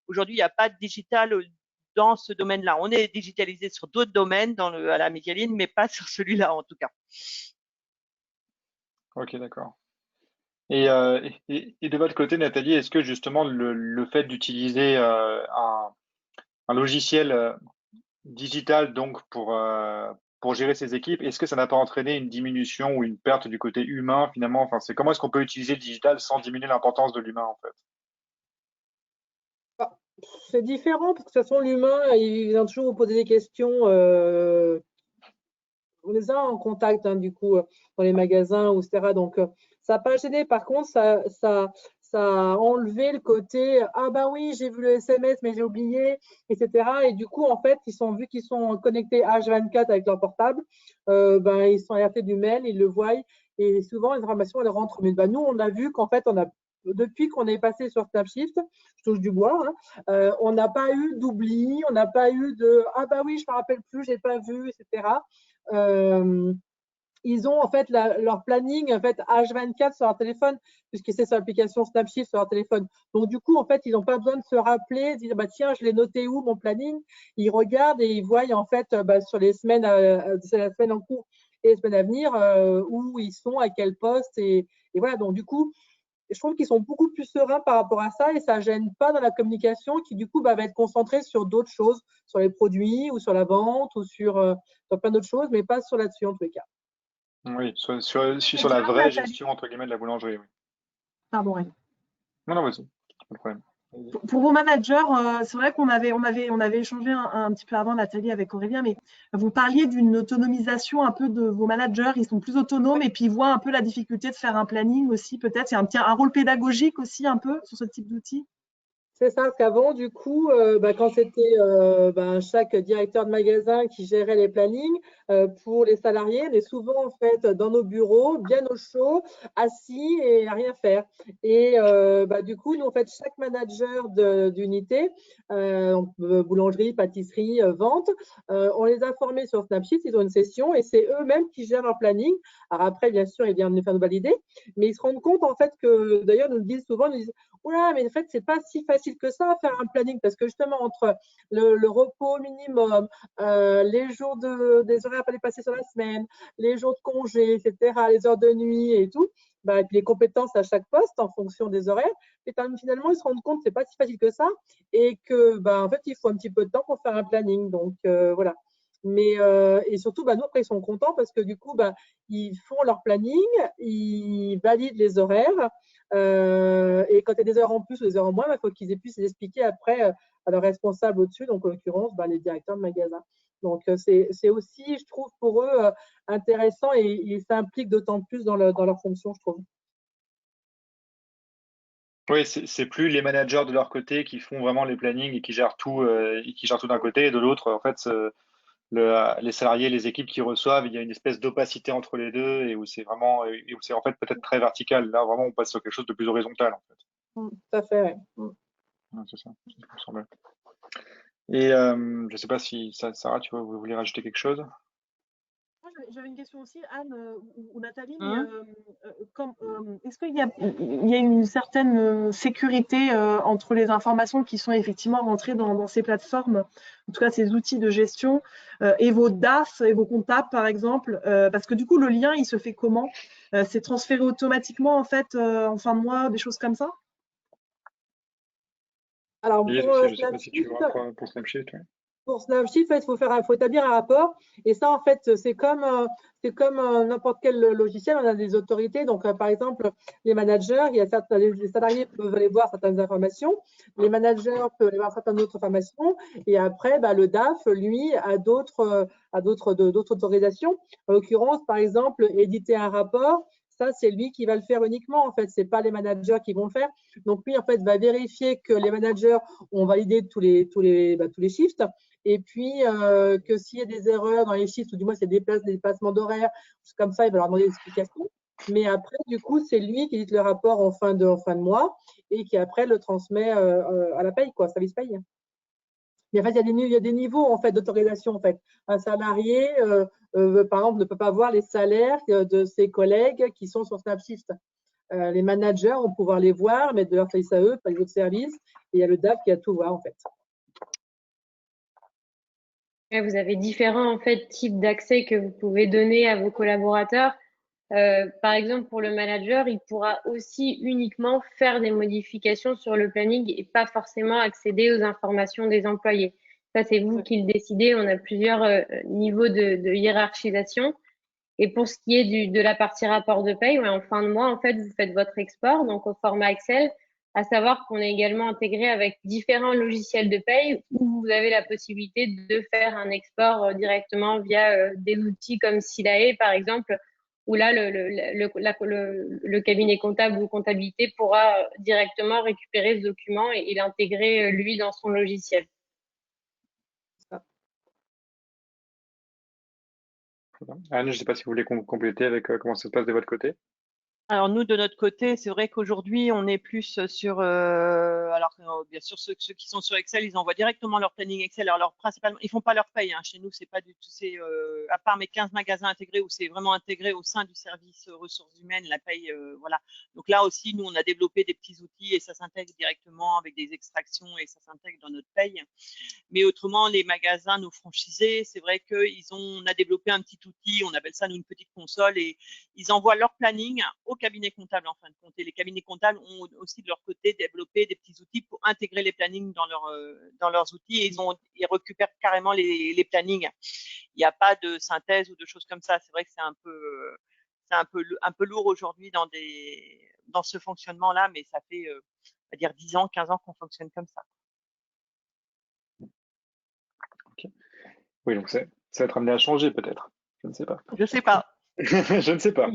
aujourd'hui, il n'y a pas de digital dans ce domaine-là. On est digitalisé sur d'autres domaines à la Micaline, mais pas sur celui-là en tout cas. Ok, d'accord. Et de votre côté, Nathalie, est-ce que justement le fait d'utiliser un logiciel digital donc pour gérer ses équipes, est-ce que ça n'a pas entraîné une diminution ou une perte du côté humain finalement? Enfin, comment est-ce qu'on peut utiliser le digital sans diminuer l'importance de l'humain en fait? C'est différent parce que de toute façon, l'humain, il vient toujours vous poser des questions. On les a en contact, hein, du coup, dans les magasins, etc. Donc, ça n'a pas gêné. Par contre, ça a enlevé le côté « Ah ben oui, j'ai vu le SMS, mais j'ai oublié, etc. » Et du coup, en fait, vu qu'ils sont connectés H24 avec leur portable, ils sont alertés du mail, ils le voient. Et souvent, les informations, elles rentrent. Mais nous, on a vu qu'en fait, depuis qu'on est passé sur Snapshift, je touche du bois, hein, on n'a pas eu d'oubli, on n'a pas eu de « Ah bah oui, je ne me rappelle plus, je n'ai pas vu, etc. » Ils ont en fait leur planning en fait H24 sur leur téléphone, puisque c'est sur l'application Snapshift sur leur téléphone. Donc du coup, en fait, ils n'ont pas besoin de se rappeler, de dire tiens, je l'ai noté où mon planning. Ils regardent et ils voient en fait sur les semaines, c'est la semaine en cours et les semaines à venir où ils sont, à quel poste et voilà. Donc du coup, je trouve qu'ils sont beaucoup plus sereins par rapport à ça et ça ne gêne pas dans la communication qui, du coup, va être concentrée sur d'autres choses, sur les produits ou sur la vente ou sur plein d'autres choses, mais pas sur là-dessus en tous les cas. Oui, sur la vraie gestion, entre guillemets, de la boulangerie. Oui. Pardon, oui. Non, vas-y, pas de problème. Pour vos managers, c'est vrai qu'on avait échangé un petit peu avant, Nathalie, avec Aurélien, mais vous parliez d'une autonomisation un peu de vos managers. Ils sont plus autonomes et puis ils voient un peu la difficulté de faire un planning aussi, peut-être. C'est un rôle pédagogique aussi un peu sur ce type d'outil. C'est ça, parce qu'avant, du coup, quand c'était chaque directeur de magasin qui gérait les plannings, pour les salariés, on est souvent en fait dans nos bureaux, bien au chaud, assis et à rien faire. Et du coup, nous, en fait, chaque manager d'unité, boulangerie, pâtisserie, vente, on les a formés sur Snapsheet, ils ont une session et c'est eux-mêmes qui gèrent leur planning. Alors après, bien sûr, ils viennent nous faire nous valider, mais ils se rendent compte en fait que, d'ailleurs, nous le disent souvent, nous disent, oula, mais en fait, c'est pas si facile que ça à faire un planning parce que justement, entre le repos minimum, les jours des horaires à pas dépasser sur la semaine, les jours de congé, etc., les heures de nuit et tout, et puis les compétences à chaque poste en fonction des horaires, et finalement, ils se rendent compte que c'est pas si facile que ça et que, en fait, il faut un petit peu de temps pour faire un planning. Donc, voilà. Mais, et surtout, nous, après, ils sont contents parce que du coup, ils font leur planning, ils valident les horaires. Et quand il y a des heures en plus ou des heures en moins, il faut qu'ils puissent les expliquer après à leur responsable au-dessus, donc en l'occurrence, les directeurs de magasin. Donc, c'est aussi, je trouve, pour eux intéressant et ils s'impliquent d'autant plus dans leur fonction, je trouve. Oui, c'est plus les managers de leur côté qui font vraiment les plannings et qui gèrent tout d'un côté, et de l'autre, en fait, les salariés, les équipes qui reçoivent, il y a une espèce d'opacité entre les deux et où c'est vraiment, et où c'est en fait peut-être très vertical. Là, vraiment, on passe sur quelque chose de plus horizontal, en fait. Tout à fait, ouais. Ouais, c'est ça, ça me semble. Et je ne sais pas si Sarah, vous voulez rajouter quelque chose? J'avais une question aussi, Anne ou Nathalie. Est-ce qu'il y a une certaine sécurité entre les informations qui sont effectivement rentrées dans ces plateformes, en tout cas ces outils de gestion, et vos DAF et vos comptables, par exemple, parce que du coup, le lien, il se fait comment? C'est transféré automatiquement, en fait, en fin de mois, des choses comme ça? Alors, Je ne sais pas si tu vois pour Snapchat. Pour Snapsheet, en fait, il faut établir un rapport. Et ça, en fait, c'est comme n'importe quel logiciel, on a des autorités. Donc, par exemple, les managers, les salariés peuvent aller voir certaines informations, les managers peuvent aller voir certaines autres informations. Et après, le DAF, lui, a d'autres autorisations. En l'occurrence, par exemple, éditer un rapport, ça, c'est lui qui va le faire uniquement. En fait, ce n'est pas les managers qui vont le faire. Donc, lui, en fait, va vérifier que les managers ont validé tous les shifts. Et puis, que s'il y a des erreurs dans les chiffres, ou du moins c'est des dépassements d'horaire, comme ça, il va leur demander des explications. Mais après, du coup, c'est lui qui édite le rapport en fin de mois et qui après le transmet à la paye, quoi, service paye. Mais en fait, il y a des niveaux en fait d'autorisation. En fait, un salarié, par exemple, ne peut pas voir les salaires de ses collègues qui sont sur Snapshift. Les managers vont pouvoir les voir, mettre de leur service à eux, pas les autres services. Et il y a le DAF qui a tout voir en fait. Vous avez différents en fait types d'accès que vous pouvez donner à vos collaborateurs. Par exemple, pour le manager, il pourra aussi uniquement faire des modifications sur le planning et pas forcément accéder aux informations des employés. Ça, c'est vous qui le décidez. On a plusieurs niveaux de hiérarchisation. Et pour ce qui est de la partie rapport de paye, en fin de mois, en fait, vous faites votre export, donc au format Excel, à savoir qu'on est également intégré avec différents logiciels de paye où vous avez la possibilité de faire un export directement via des outils comme Silae, par exemple, où là, le cabinet comptable ou comptabilité pourra directement récupérer ce document et l'intégrer, lui, dans son logiciel. Anne, je ne sais pas si vous voulez compléter avec comment ça se passe de votre côté. Alors nous, de notre côté, c'est vrai qu'aujourd'hui, on est plus sur, bien sûr, ceux qui sont sur Excel, ils envoient directement leur planning Excel. Alors principalement, ils font pas leur paye. Chez nous, c'est pas du tout, c'est à part mes 15 magasins intégrés où c'est vraiment intégré au sein du service ressources humaines, la paye, voilà. Donc là aussi, nous, on a développé des petits outils et ça s'intègre directement avec des extractions et ça s'intègre dans notre paye. Mais autrement, les magasins, nos franchisés, c'est vrai on a développé un petit outil, on appelle ça nous une petite console et ils envoient leur planning au cabinet comptable en fin de compte. Et les cabinets comptables ont aussi de leur côté développé des petits outils pour intégrer les plannings dans leurs outils et ils récupèrent carrément les plannings. Il n'y a pas de synthèse ou de choses comme ça. C'est vrai que c'est un peu lourd aujourd'hui dans ce fonctionnement-là, mais ça fait, on va dire 10 ans, 15 ans qu'on fonctionne comme ça. Okay. Oui, donc ça va être amené à changer peut-être. Je ne sais pas. Je ne sais pas. Je ne sais pas.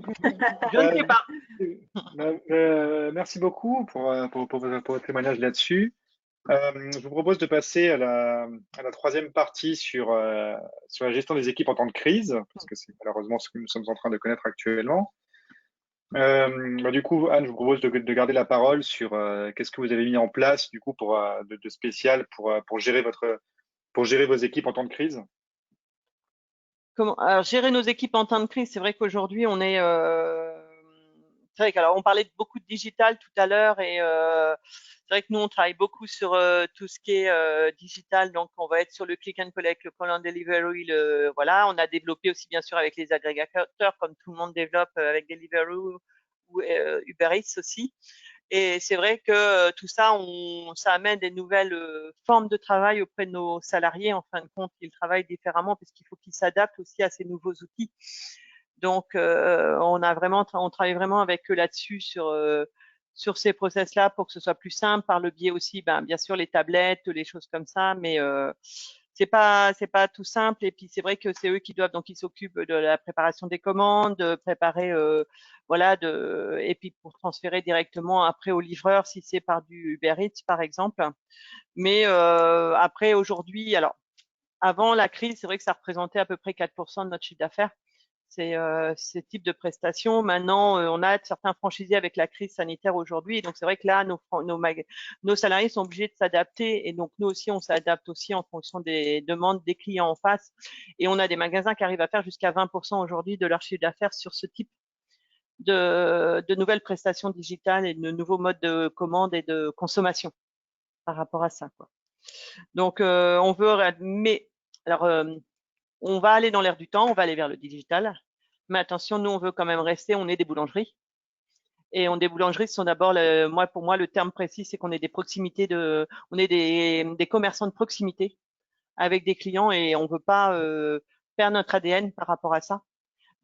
Je ne sais pas. Merci beaucoup pour votre témoignage là-dessus. Je vous propose de passer à la troisième partie sur la gestion des équipes en temps de crise, parce que c'est malheureusement ce que nous sommes en train de connaître actuellement. Du coup, Anne, je vous propose de garder la parole sur qu'est-ce que vous avez mis en place du coup de spécial pour gérer vos équipes en temps de crise. Alors, gérer nos équipes en temps de crise, c'est vrai qu'aujourd'hui, on est. C'est vrai qu'alors, on parlait beaucoup de digital tout à l'heure et c'est vrai que nous, on travaille beaucoup sur tout ce qui est digital. Donc, on va être sur le click and collect, le call and delivery. Voilà, on a développé aussi, bien sûr, avec les agrégateurs, comme tout le monde développe avec Deliveroo ou Uber Eats aussi. Et c'est vrai que tout ça, ça amène des nouvelles formes de travail auprès de nos salariés. En fin de compte, ils travaillent différemment parce qu'il faut qu'ils s'adaptent aussi à ces nouveaux outils. Donc, on travaille vraiment avec eux là-dessus sur ces process-là pour que ce soit plus simple, par le biais aussi, bien sûr, les tablettes, les choses comme ça, mais c'est pas tout simple. Et puis c'est vrai que c'est eux qui doivent, donc ils s'occupent de la préparation des commandes, de préparer voilà, et puis pour transférer directement après au livreur si c'est par du Uber Eats par exemple. Mais après aujourd'hui, alors avant la crise, c'est vrai que ça représentait à peu près 4% de notre chiffre d'affaires. Ces types de prestations. Maintenant, on a certains franchisés avec la crise sanitaire aujourd'hui. Donc, c'est vrai que là, nos salariés sont obligés de s'adapter. Et donc, nous aussi, on s'adapte aussi en fonction des demandes des clients en face. Et on a des magasins qui arrivent à faire jusqu'à 20% aujourd'hui de leur chiffre d'affaires sur ce type de nouvelles prestations digitales et de nouveaux modes de commande et de consommation par rapport à ça, quoi. Donc, on veut, mais alors, on va aller dans l'air du temps, on va aller vers le digital. Mais attention, nous, on veut quand même rester, on est des boulangeries. Et des boulangeries sont d'abord, pour moi, le terme précis, c'est qu'on est des proximités on est des commerçants de proximité avec des clients et on veut pas perdre notre ADN par rapport à ça.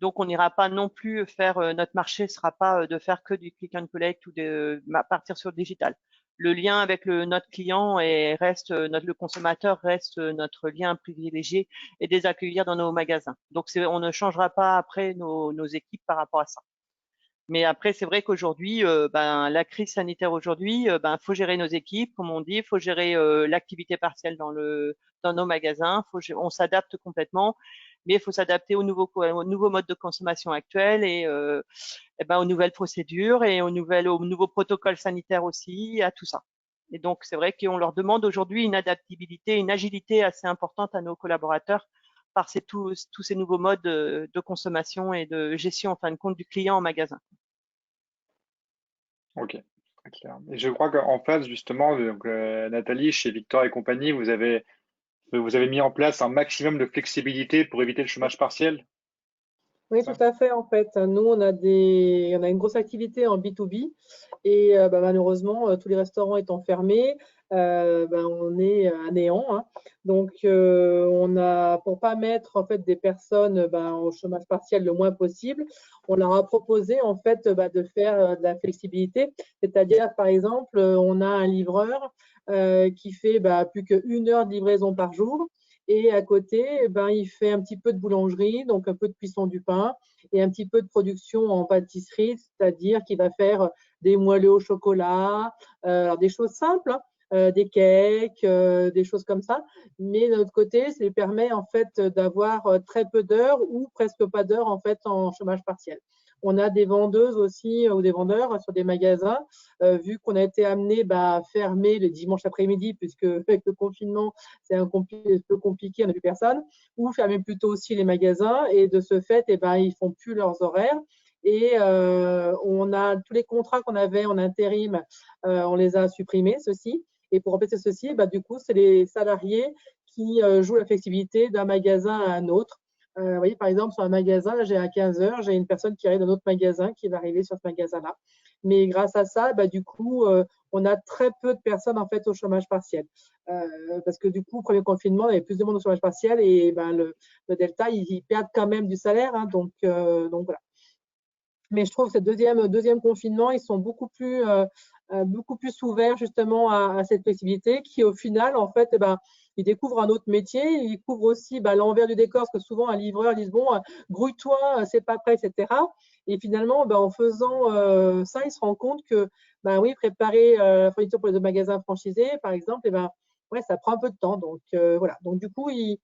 Donc, on n'ira pas non plus faire, notre marché sera pas de faire que du click and collect ou de partir sur le digital. Le lien avec notre client le consommateur reste notre lien privilégié et les accueillir dans nos magasins. Donc, on ne changera pas après nos équipes par rapport à ça. Mais après, c'est vrai qu'aujourd'hui, la crise sanitaire aujourd'hui, faut gérer nos équipes, comme on dit, faut gérer l'activité partielle dans nos magasins, on s'adapte complètement, mais il faut s'adapter aux nouveaux modes de consommation actuels et aux nouvelles procédures et aux nouveaux protocoles sanitaires aussi, à tout ça. Et donc, c'est vrai qu'on leur demande aujourd'hui une adaptabilité, une agilité assez importante à nos collaborateurs par tous ces nouveaux modes de consommation et de gestion, en fin de compte, du client en magasin. Ok, très clair. Et je crois qu'en face, justement, donc, Nathalie, chez Victor et compagnie, vous avez mis en place un maximum de flexibilité pour éviter le chômage partiel. Oui, tout à fait. En fait, nous, on a une grosse activité en B2B et malheureusement, tous les restaurants étant fermés, on est à néant, hein. Donc, pour pas mettre en fait des personnes au chômage partiel le moins possible, on leur a proposé en fait de faire de la flexibilité. C'est-à-dire, par exemple, on a un livreur qui fait plus qu'1 heure de livraison par jour. Et à côté, il fait un petit peu de boulangerie, donc un peu de cuisson du pain et un petit peu de production en pâtisserie, c'est-à-dire qu'il va faire des moelleux au chocolat, alors des choses simples, hein, des cakes, des choses comme ça. Mais de l'autre côté, ça lui permet en fait d'avoir très peu d'heures ou presque pas d'heures en fait en chômage partiel. On a des vendeuses aussi ou des vendeurs sur des magasins, vu qu'on a été amené à fermer le dimanche après-midi, puisque avec le confinement, c'est un peu compliqué, on n'a plus personne, ou fermer plutôt aussi les magasins. Et de ce fait, ils font plus leurs horaires. Et on a tous les contrats qu'on avait en intérim, on les a supprimés, ceux-ci. Et pour remplacer ceci, du coup, c'est les salariés qui jouent la flexibilité d'un magasin à un autre. Vous voyez, par exemple, sur un magasin, là, j'ai à 15 heures, j'ai une personne qui arrive d'un autre magasin qui va arriver sur ce magasin-là. Mais grâce à ça, du coup, on a très peu de personnes en fait au chômage partiel. Parce que du coup, au premier confinement, il y avait plus de monde au chômage partiel et le Delta, ils perdent quand même du salaire. Hein, donc voilà. Mais je trouve que ce deuxième confinement, ils sont beaucoup plus ouverts justement à cette flexibilité qui, au final, en fait, ils découvrent un autre métier, ils découvrent aussi l'envers du décor, parce que souvent un livreur, ils disent bon, grouille-toi, c'est pas prêt, etc. Et finalement, en faisant ça, ils se rendent compte que oui, préparer la fourniture pour les magasins franchisés, par exemple, ouais, ça prend un peu de temps. Donc voilà. Donc du coup, ils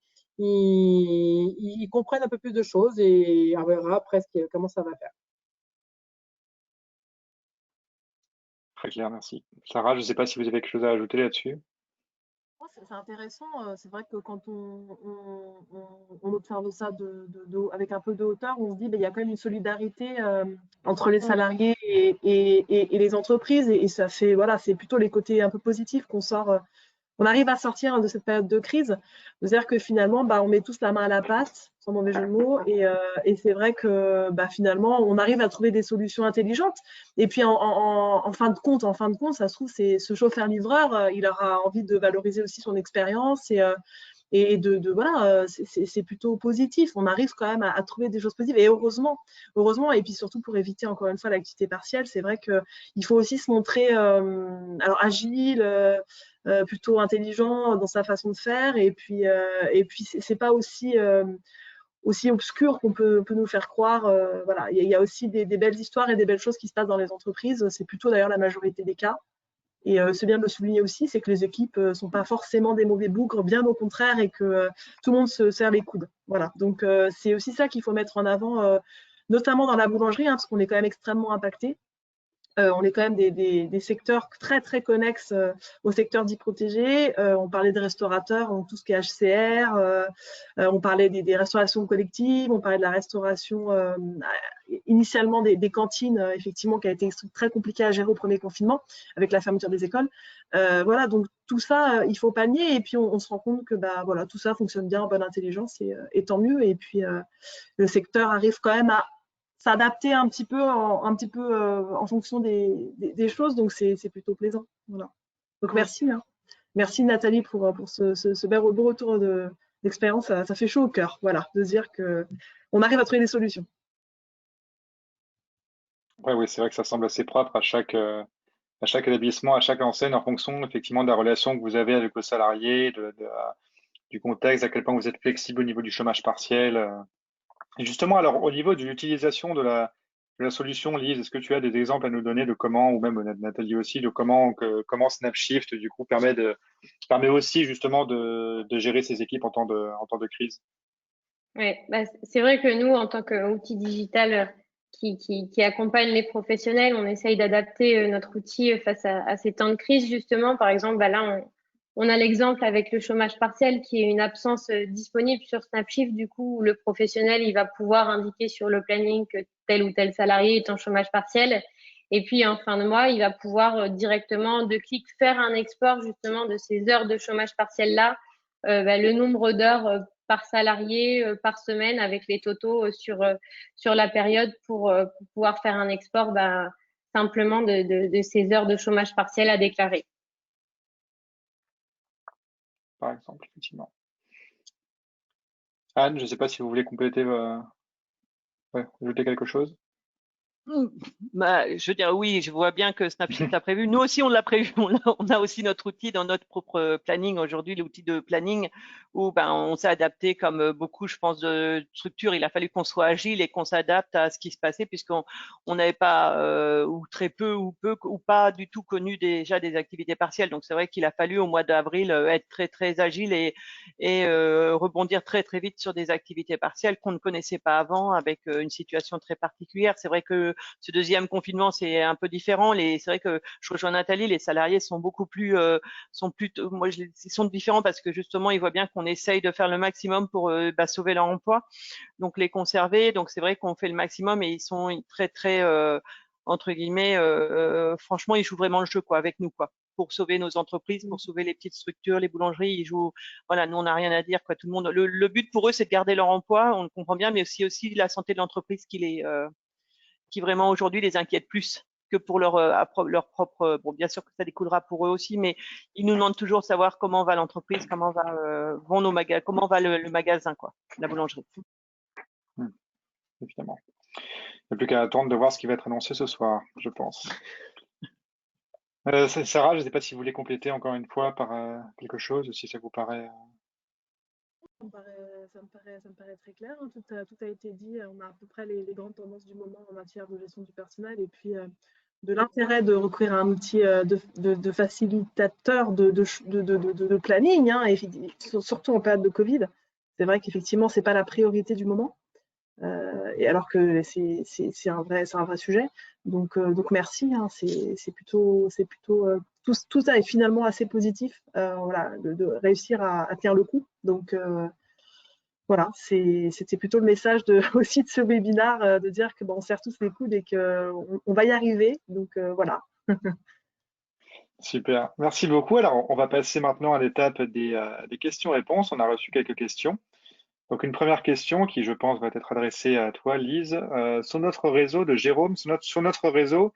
comprennent un peu plus de choses et on verra après comment ça va faire. Très clair, merci. Sarah, je ne sais pas si vous avez quelque chose à ajouter là-dessus. C'est intéressant. C'est vrai que quand on observe ça avec un peu de hauteur, on se dit il y a quand même une solidarité entre les salariés et les entreprises. Et ça fait, voilà, c'est plutôt les côtés un peu positifs qu'on sort. On arrive à sortir de cette période de crise. C'est-à-dire que finalement, on met tous la main à la pâte, sans mauvais jeu de mots. Et c'est vrai que finalement, on arrive à trouver des solutions intelligentes. Et puis, en fin de compte, ça se trouve, c'est ce chauffeur-livreur, il aura envie de valoriser aussi son expérience et voilà, c'est plutôt positif. On arrive quand même à trouver des choses positives. Et heureusement, et puis surtout pour éviter encore une fois l'activité partielle, c'est vrai qu'il faut aussi se montrer alors agile, plutôt intelligent dans sa façon de faire. Et puis c'est pas aussi obscur qu'on peut nous faire croire. Voilà, il y a aussi des belles histoires et des belles choses qui se passent dans les entreprises. C'est plutôt d'ailleurs la majorité des cas. Et c'est bien de le souligner aussi, c'est que les équipes ne sont pas forcément des mauvais bougres, bien au contraire, et que tout le monde se serre les coudes. Voilà. Donc c'est aussi ça qu'il faut mettre en avant, notamment dans la boulangerie, parce qu'on est quand même extrêmement impacté. On est quand même des secteurs très très connexes au secteur dit protégé. On parlait des restaurateurs, tout ce qui est HCR, on parlait des restaurations collectives, on parlait de la restauration initialement des cantines, effectivement, qui a été très compliqué à gérer au premier confinement avec la fermeture des écoles. Voilà, donc tout ça, il faut pas le nier, et puis on se rend compte que voilà, tout ça fonctionne bien en bonne intelligence, et tant mieux. Et puis le secteur arrive quand même à s'adapter un petit peu en fonction des choses, donc c'est plutôt plaisant. Voilà. Donc merci, merci Nathalie pour ce beau retour d'expérience, ça fait chaud au cœur, voilà, de se dire qu'on arrive à trouver des solutions. Oui, c'est vrai que ça semble assez propre à chaque établissement, à chaque enseigne, en fonction effectivement de la relation que vous avez avec vos salariés, du contexte, à quel point vous êtes flexible au niveau du chômage partiel. Et justement, alors au niveau de l'utilisation de la solution, Lise, est-ce que tu as des exemples à nous donner de comment, ou même Nathalie aussi, de comment Snapshift du coup permet aussi justement de gérer ses équipes en temps de crise? Oui, c'est vrai que nous, en tant qu'outil digital qui accompagne les professionnels, on essaye d'adapter notre outil face à ces temps de crise, justement. Par exemple, là, on a l'exemple avec le chômage partiel qui est une absence disponible sur Snapshift. Du coup, le professionnel, il va pouvoir indiquer sur le planning que tel ou tel salarié est en chômage partiel. Et puis, en fin de mois, il va pouvoir directement, de clic, faire un export justement de ces heures de chômage partiel-là, le nombre d'heures par salarié par semaine avec les totaux sur la période pour pouvoir faire un export simplement de ces heures de chômage partiel à déclarer. Par exemple, effectivement. Anne, je ne sais pas si vous voulez compléter, ajouter quelque chose. Je veux dire, oui, je vois bien que Snapshift l'a prévu. Nous aussi, on l'a prévu. On a aussi notre outil dans notre propre planning aujourd'hui, l'outil de planning, où on s'est adapté comme beaucoup, je pense, de structures. Il a fallu qu'on soit agile et qu'on s'adapte à ce qui se passait, puisqu'on n'avait pas ou très peu ou pas du tout connu déjà des activités partielles. Donc c'est vrai qu'il a fallu au mois d'avril être très très agile et rebondir très très vite sur des activités partielles qu'on ne connaissait pas avant, avec une situation très particulière. C'est vrai que ce deuxième confinement, c'est un peu différent. C'est vrai que je rejoins Nathalie, les salariés sont beaucoup plus, ils sont différents parce que justement, ils voient bien qu'on essaye de faire le maximum pour sauver leur emploi, donc les conserver. Donc c'est vrai qu'on fait le maximum et ils sont très très entre guillemets, franchement, ils jouent vraiment le jeu avec nous pour sauver nos entreprises, pour sauver les petites structures, les boulangeries. Ils jouent. Voilà, nous on n'a rien à dire Tout le monde. Le but pour eux, c'est de garder leur emploi. On le comprend bien, mais aussi la santé de l'entreprise qui vraiment aujourd'hui les inquiète plus que pour leur propre. Bon, bien sûr que ça découlera pour eux aussi, mais ils nous demandent toujours de savoir comment va l'entreprise, comment vont nos magasins, comment va le magasin, la boulangerie. Évidemment. Il n'y a plus qu'à attendre de voir ce qui va être annoncé ce soir, je pense. Sarah, je ne sais pas si vous voulez compléter encore une fois par quelque chose, si ça vous paraît. Ça me paraît très clair, hein. Tout a été dit. On a à peu près les grandes tendances du moment en matière de gestion du personnel et puis de l'intérêt de recourir à un outil de facilitateur de planning, hein, et surtout en période de Covid. C'est vrai qu'effectivement, ce n'est pas la priorité du moment. Et alors que c'est un vrai sujet. Donc merci, hein, c'est plutôt tout ça est finalement assez positif, voilà, de réussir à tenir le coup. Donc voilà, c'était plutôt le message aussi de ce webinaire, de dire que on serre tous les coudes et qu'on va y arriver. Donc voilà. Super, merci beaucoup. Alors, on va passer maintenant à l'étape des questions-réponses. On a reçu quelques questions. Donc, une première question qui, je pense, va être adressée à toi, Lise. Sur notre réseau de Jérôme, sur notre réseau,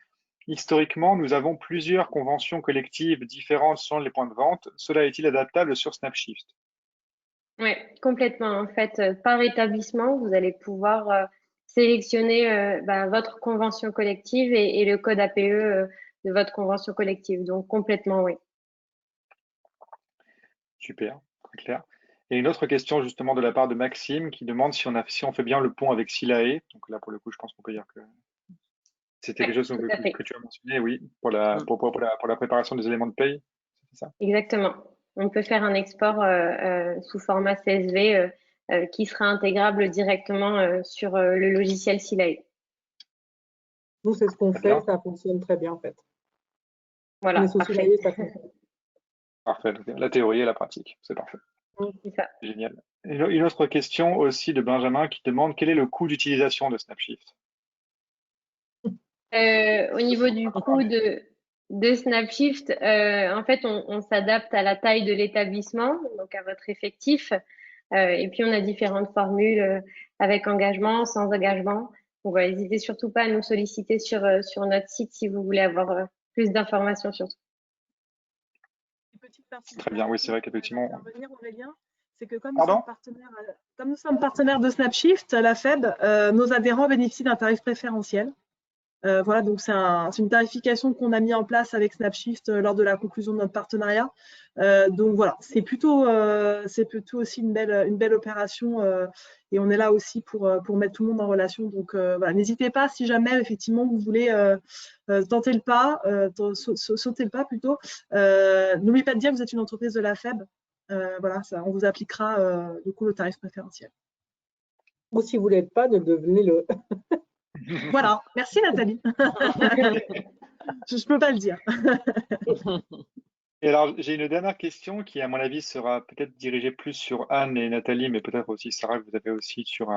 historiquement, nous avons plusieurs conventions collectives différentes selon les points de vente. Cela est-il adaptable sur Snapshift? Oui, complètement. En fait, par établissement, vous allez pouvoir sélectionner votre convention collective et le code APE de votre convention collective. Donc, complètement, oui. Super, très clair. Et une autre question justement de la part de Maxime qui demande si on fait bien le pont avec Silae. Donc là, pour le coup, je pense qu'on peut dire que c'était quelque chose Tout à fait. que tu as mentionné, oui, pour la préparation des éléments de paye, c'est ça? Exactement. On peut faire un export sous format CSV qui sera intégrable directement sur le logiciel Silae. Nous, c'est ce qu'on Très bien. fait, ça fonctionne très bien en fait. Voilà, Mais sous parfait. Silae, ça fonctionne. Parfait. Donc, la théorie et la pratique, c'est parfait. C'est ça. Génial. Une autre question aussi de Benjamin qui demande quel est le coût d'utilisation de Snapshift? Au niveau du coût de Snapshift, en fait, on s'adapte à la taille de l'établissement, donc à votre effectif. Et puis, on a différentes formules avec engagement, sans engagement. Donc, voilà, n'hésitez surtout pas à nous solliciter sur notre site si vous voulez avoir plus d'informations sur tout. Très bien, oui, c'est vrai qu'effectivement. Aurélien, c'est que comme Pardon? nous sommes partenaires de Snapshift, la FEB, nos adhérents bénéficient d'un tarif préférentiel. Voilà, donc c'est une tarification qu'on a mis en place avec Snapshift lors de la conclusion de notre partenariat. Donc voilà, c'est plutôt aussi une belle opération et on est là aussi pour mettre tout le monde en relation. Donc voilà, n'hésitez pas si jamais effectivement vous voulez tenter le pas, sauter le pas plutôt. N'oubliez pas de dire que vous êtes une entreprise de la FEB. Voilà, ça, on vous appliquera du coup le tarif préférentiel. Ou si vous ne l'êtes pas, devenez-le. Voilà, merci Nathalie. Je ne peux pas le dire. Et alors, j'ai une dernière question qui, à mon avis, sera peut-être dirigée plus sur Anne et Nathalie, mais peut-être aussi Sarah, que vous avez aussi sur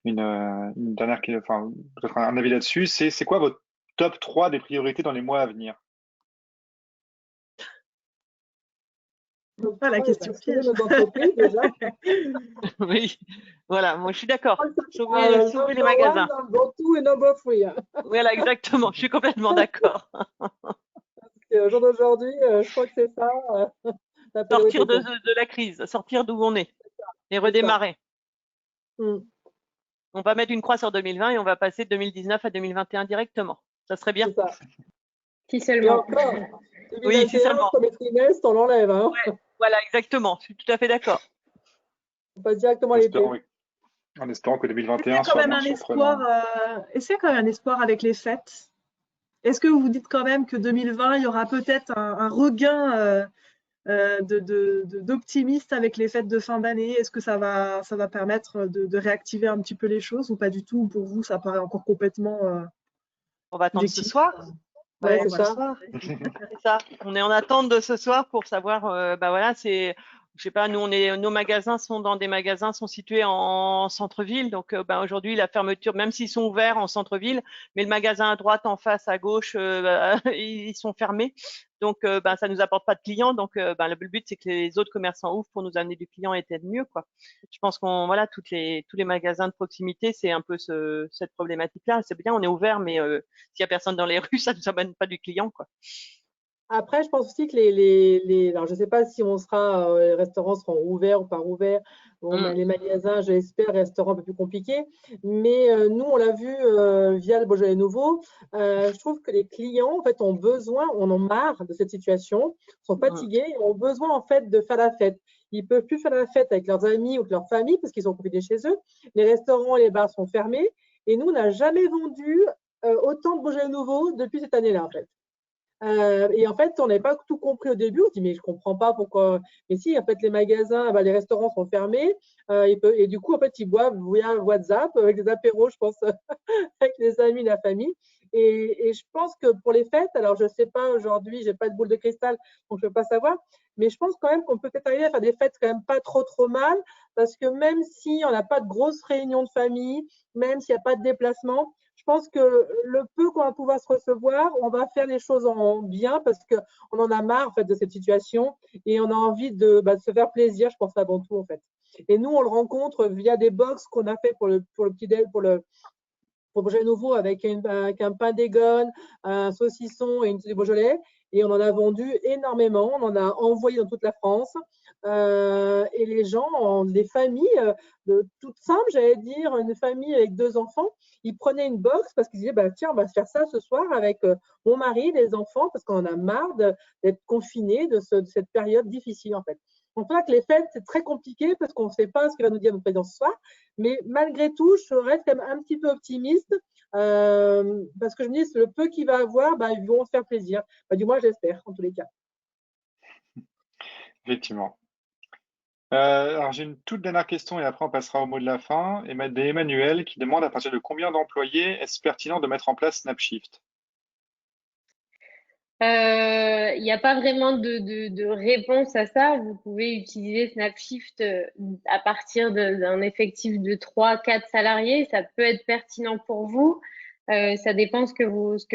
une dernière, enfin, peut-être un avis là-dessus. C'est quoi votre top 3 des priorités dans les mois à venir? Pas la question piège. Nos entreprises déjà. Oui, voilà, moi je suis d'accord. Sauver les magasins. Number 2 et number 3. Voilà, exactement, je suis complètement d'accord. Au jour d'aujourd'hui, je crois que c'est ça. Sortir de la crise, sortir d'où on est et redémarrer. On va mettre une croix sur 2020 et on va passer de 2019 à 2021 directement. Ça serait bien. C'est ça. Si seulement. Oui, si seulement. Premier trimestre, on l'enlève. Hein. Ouais, voilà, exactement. Je suis tout à fait d'accord. On passe directement à l'été. En espérant que 2021 soit moins surprenant. Est-ce qu'il y a quand même un espoir avec les fêtes? Est-ce que vous vous dites quand même que 2020, il y aura peut-être un regain d'optimistes avec les fêtes de fin d'année? Est-ce que ça va permettre de réactiver un petit peu les choses ou pas du tout? Pour vous, ça paraît encore complètement on va attendre ce soir. Ouais, c'est ça. C'est ça. On est en attente de ce soir pour savoir. Voilà, c'est. Je sais pas, nos magasins sont situés en centre-ville, donc aujourd'hui la fermeture, même s'ils sont ouverts en centre-ville, mais le magasin à droite, en face, à gauche, ils sont fermés, donc ça nous apporte pas de clients, donc le but c'est que les autres commerçants ouvrent pour nous amener du client et être mieux, quoi. Je pense tous les magasins de proximité, c'est un peu cette problématique-là. C'est bien, on est ouvert, mais s'il y a personne dans les rues, ça nous amène pas du client, quoi. Après, je pense aussi que alors je ne sais pas si les restaurants seront ouverts ou pas ouverts. Bon, les magasins, j'espère, resteront un peu plus compliqués. Mais nous, on l'a vu via le Beaujolais Nouveau. Je trouve que les clients, en fait, on en marre de cette situation, sont fatigués et ont besoin, en fait, de faire la fête. Ils ne peuvent plus faire la fête avec leurs amis ou avec leur famille parce qu'ils sont confinés chez eux. Les restaurants et les bars sont fermés. Et nous, on n'a jamais vendu autant de Beaujolais Nouveau depuis cette année-là, en fait. Et en fait, on n'avait pas tout compris au début. On se dit, mais je ne comprends pas pourquoi. Mais si, en fait, les magasins, les restaurants sont fermés. Et du coup, en fait, ils boivent via WhatsApp avec des apéros, je pense, avec les amis, la famille. Et je pense que pour les fêtes, alors je ne sais pas aujourd'hui, je n'ai pas de boule de cristal, donc je ne peux pas savoir. Mais je pense quand même qu'on peut peut-être arriver à faire des fêtes quand même pas trop mal. Parce que même si on n'a pas de grosses réunions de famille, même s'il n'y a pas de déplacement, je pense que le peu qu'on va pouvoir se recevoir, on va faire les choses en bien parce qu'on en a marre en fait, de cette situation et on a envie de se faire plaisir, je pense avant tout en fait. Et nous, on le rencontre via des box qu'on a fait pour le petit-déj, pour le Beaujolais Nouveau avec un pain d'Égone, un saucisson et du Beaujolais. Et on en a vendu énormément. On en a envoyé dans toute la France. Et les gens, des familles toutes simples, j'allais dire, une famille avec 2 enfants, ils prenaient une box parce qu'ils disaient tiens, on va se faire ça ce soir avec mon mari, les enfants, parce qu'on en a marre d'être confinés de cette période difficile en fait. Donc, c'est vrai que les fêtes, c'est très compliqué parce qu'on ne sait pas ce que va nous dire notre président ce soir. Mais malgré tout, je reste quand même un petit peu optimiste parce que je me dis, le peu qu'il va avoir, ils vont se faire plaisir. Du moins, j'espère, en tous les cas. Effectivement. Alors, j'ai une toute dernière question et après, on passera au mot de la fin. Emmanuel qui demande à partir de combien d'employés est-ce pertinent de mettre en place Snapshift? Il n'y a pas vraiment de réponse à ça. Vous pouvez utiliser Snapshift à partir d'un effectif de 3-4 salariés. Ça peut être pertinent pour vous. Ça dépend ce que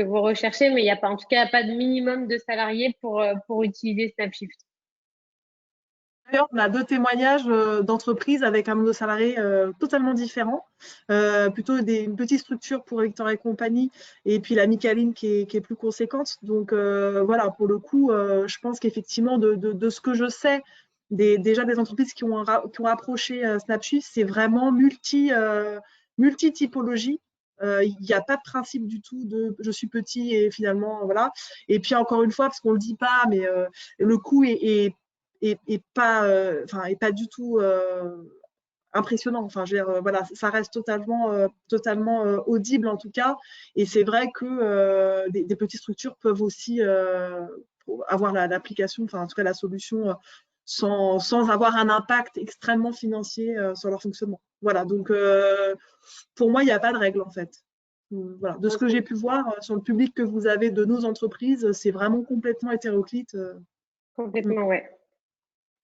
vous recherchez, mais il n'y a pas, en tout cas, pas de minimum de salariés pour utiliser Snapshift. D'ailleurs, on a 2 témoignages d'entreprises avec un nombre de salariés totalement différent. Plutôt une petite structure pour Hector et compagnie, et puis la Micaline qui est plus conséquente. Donc voilà, pour le coup, je pense qu'effectivement, de ce que je sais, déjà des entreprises qui ont approché Snapshift, c'est vraiment multi-typologie. Il n'y a pas de principe du tout de je suis petit et finalement voilà. Et puis encore une fois, parce qu'on ne le dit pas, mais le coût est pas du tout impressionnant. Enfin, je veux dire, voilà, ça reste totalement audible en tout cas. Et c'est vrai que des petites structures peuvent aussi avoir l'application, enfin en tout cas la solution sans avoir un impact extrêmement financier sur leur fonctionnement. Voilà, donc pour moi, il n'y a pas de règle en fait. Voilà. De ce que j'ai pu voir sur le public que vous avez de nos entreprises, c'est vraiment complètement hétéroclite. Complètement, ouais.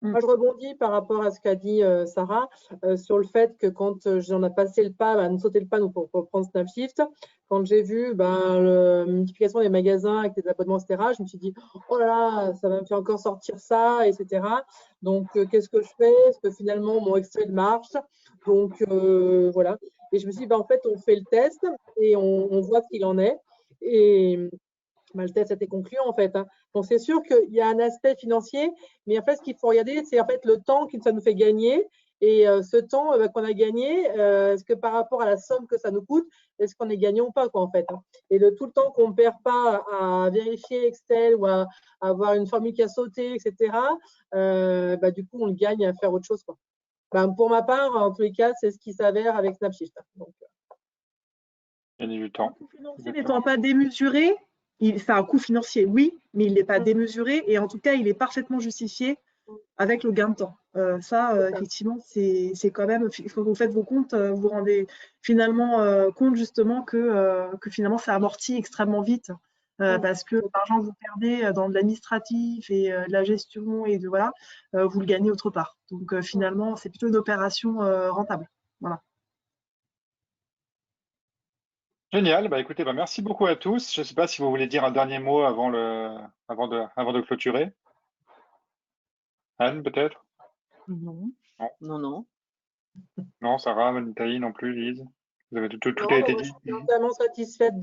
Moi, je rebondis par rapport à ce qu'a dit Sarah sur le fait que quand j'en ai passé le pas, nous sauter le pas pour prendre Snapshift, quand j'ai vu la multiplication des magasins avec des abonnements, etc., je me suis dit, oh là là, ça va me faire encore sortir ça, etc. Donc, qu'est-ce que je fais? Est-ce que finalement, mon Excel marche? Donc, voilà. Et je me suis dit, en fait, on fait le test et on voit ce qu'il en est. Et le test a été concluant en fait. Donc c'est sûr qu'il y a un aspect financier, mais en fait ce qu'il faut regarder, c'est en fait le temps que ça nous fait gagner. Et ce temps qu'on a gagné, est-ce que par rapport à la somme que ça nous coûte, est-ce qu'on est gagnant ou pas quoi, en fait. Et de tout le temps qu'on ne perd pas à vérifier Excel ou à avoir une formule qui a sauté, etc., du coup on le gagne à faire autre chose. Quoi. Pour ma part, en tous les cas, c'est ce qui s'avère avec Snapshift. Donc, gagner du temps. Le coût financier n'étant pas démesuré, c'est un coût financier, oui, mais il n'est pas démesuré et en tout cas, il est parfaitement justifié avec le gain de temps. Effectivement, c'est quand même, quand vous faites vos comptes, vous vous rendez finalement compte justement que finalement, ça amortit extrêmement vite parce que l'argent que vous perdez dans de l'administratif et de la gestion et voilà, vous le gagnez autre part. Donc finalement, c'est plutôt une opération rentable. Voilà. Génial. Écoutez, merci beaucoup à tous. Je ne sais pas si vous voulez dire un dernier mot avant de clôturer. Anne, peut-être? Non. Non. Non, non. Non, Sarah, Taï non plus, Lise. Tout a été moi, dit. je suis entièrement satisfaite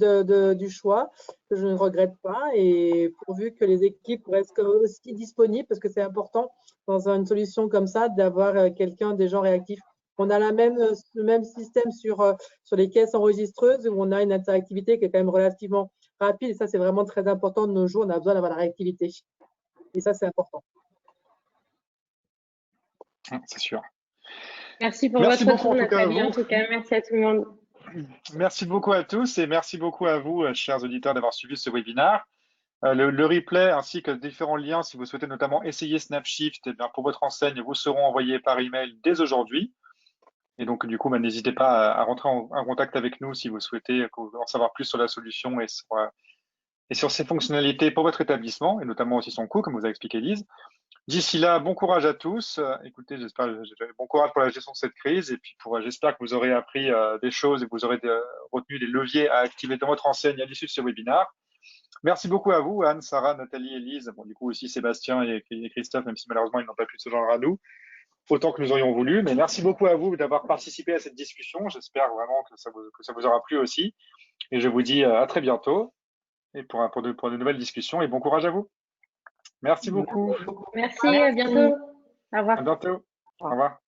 du choix, que je ne regrette pas, et pourvu que les équipes restent aussi disponibles, parce que c'est important dans une solution comme ça d'avoir des gens réactifs. On a le même système sur les caisses enregistreuses où on a une interactivité qui est quand même relativement rapide, et ça, c'est vraiment très important de nos jours. On a besoin d'avoir la réactivité. Et ça, c'est important. C'est sûr. Merci pour Merci votre beaucoup, tour, en tout cas, à Nathalie. En vous. tout cas, merci à tout le monde. Merci beaucoup à tous et merci beaucoup à vous, chers auditeurs, d'avoir suivi ce webinaire. Le replay ainsi que différents liens, si vous souhaitez notamment essayer Snapshift, eh bien, pour votre enseigne, vous seront envoyés par email dès aujourd'hui. Et donc, du coup, n'hésitez pas à rentrer en contact avec nous si vous souhaitez en savoir plus sur la solution et sur ses fonctionnalités pour votre établissement, et notamment aussi son coût, comme vous a expliqué Lise. D'ici là, bon courage à tous. Écoutez, bon courage pour la gestion de cette crise, et puis j'espère que vous aurez appris des choses et que vous aurez retenu des leviers à activer dans votre enseigne à l'issue de ce webinaire. Merci beaucoup à vous, Anne, Sarah, Nathalie, Elise, du coup aussi Sébastien et Christophe, même si malheureusement ils n'ont pas pu se joindre à nous, autant que nous aurions voulu. Mais merci beaucoup à vous d'avoir participé à cette discussion. J'espère vraiment que ça vous aura plu aussi. Et je vous dis à très bientôt et pour de nouvelles discussions, et bon courage à vous. Merci beaucoup. Merci, à bientôt. Au revoir. À bientôt. Au revoir.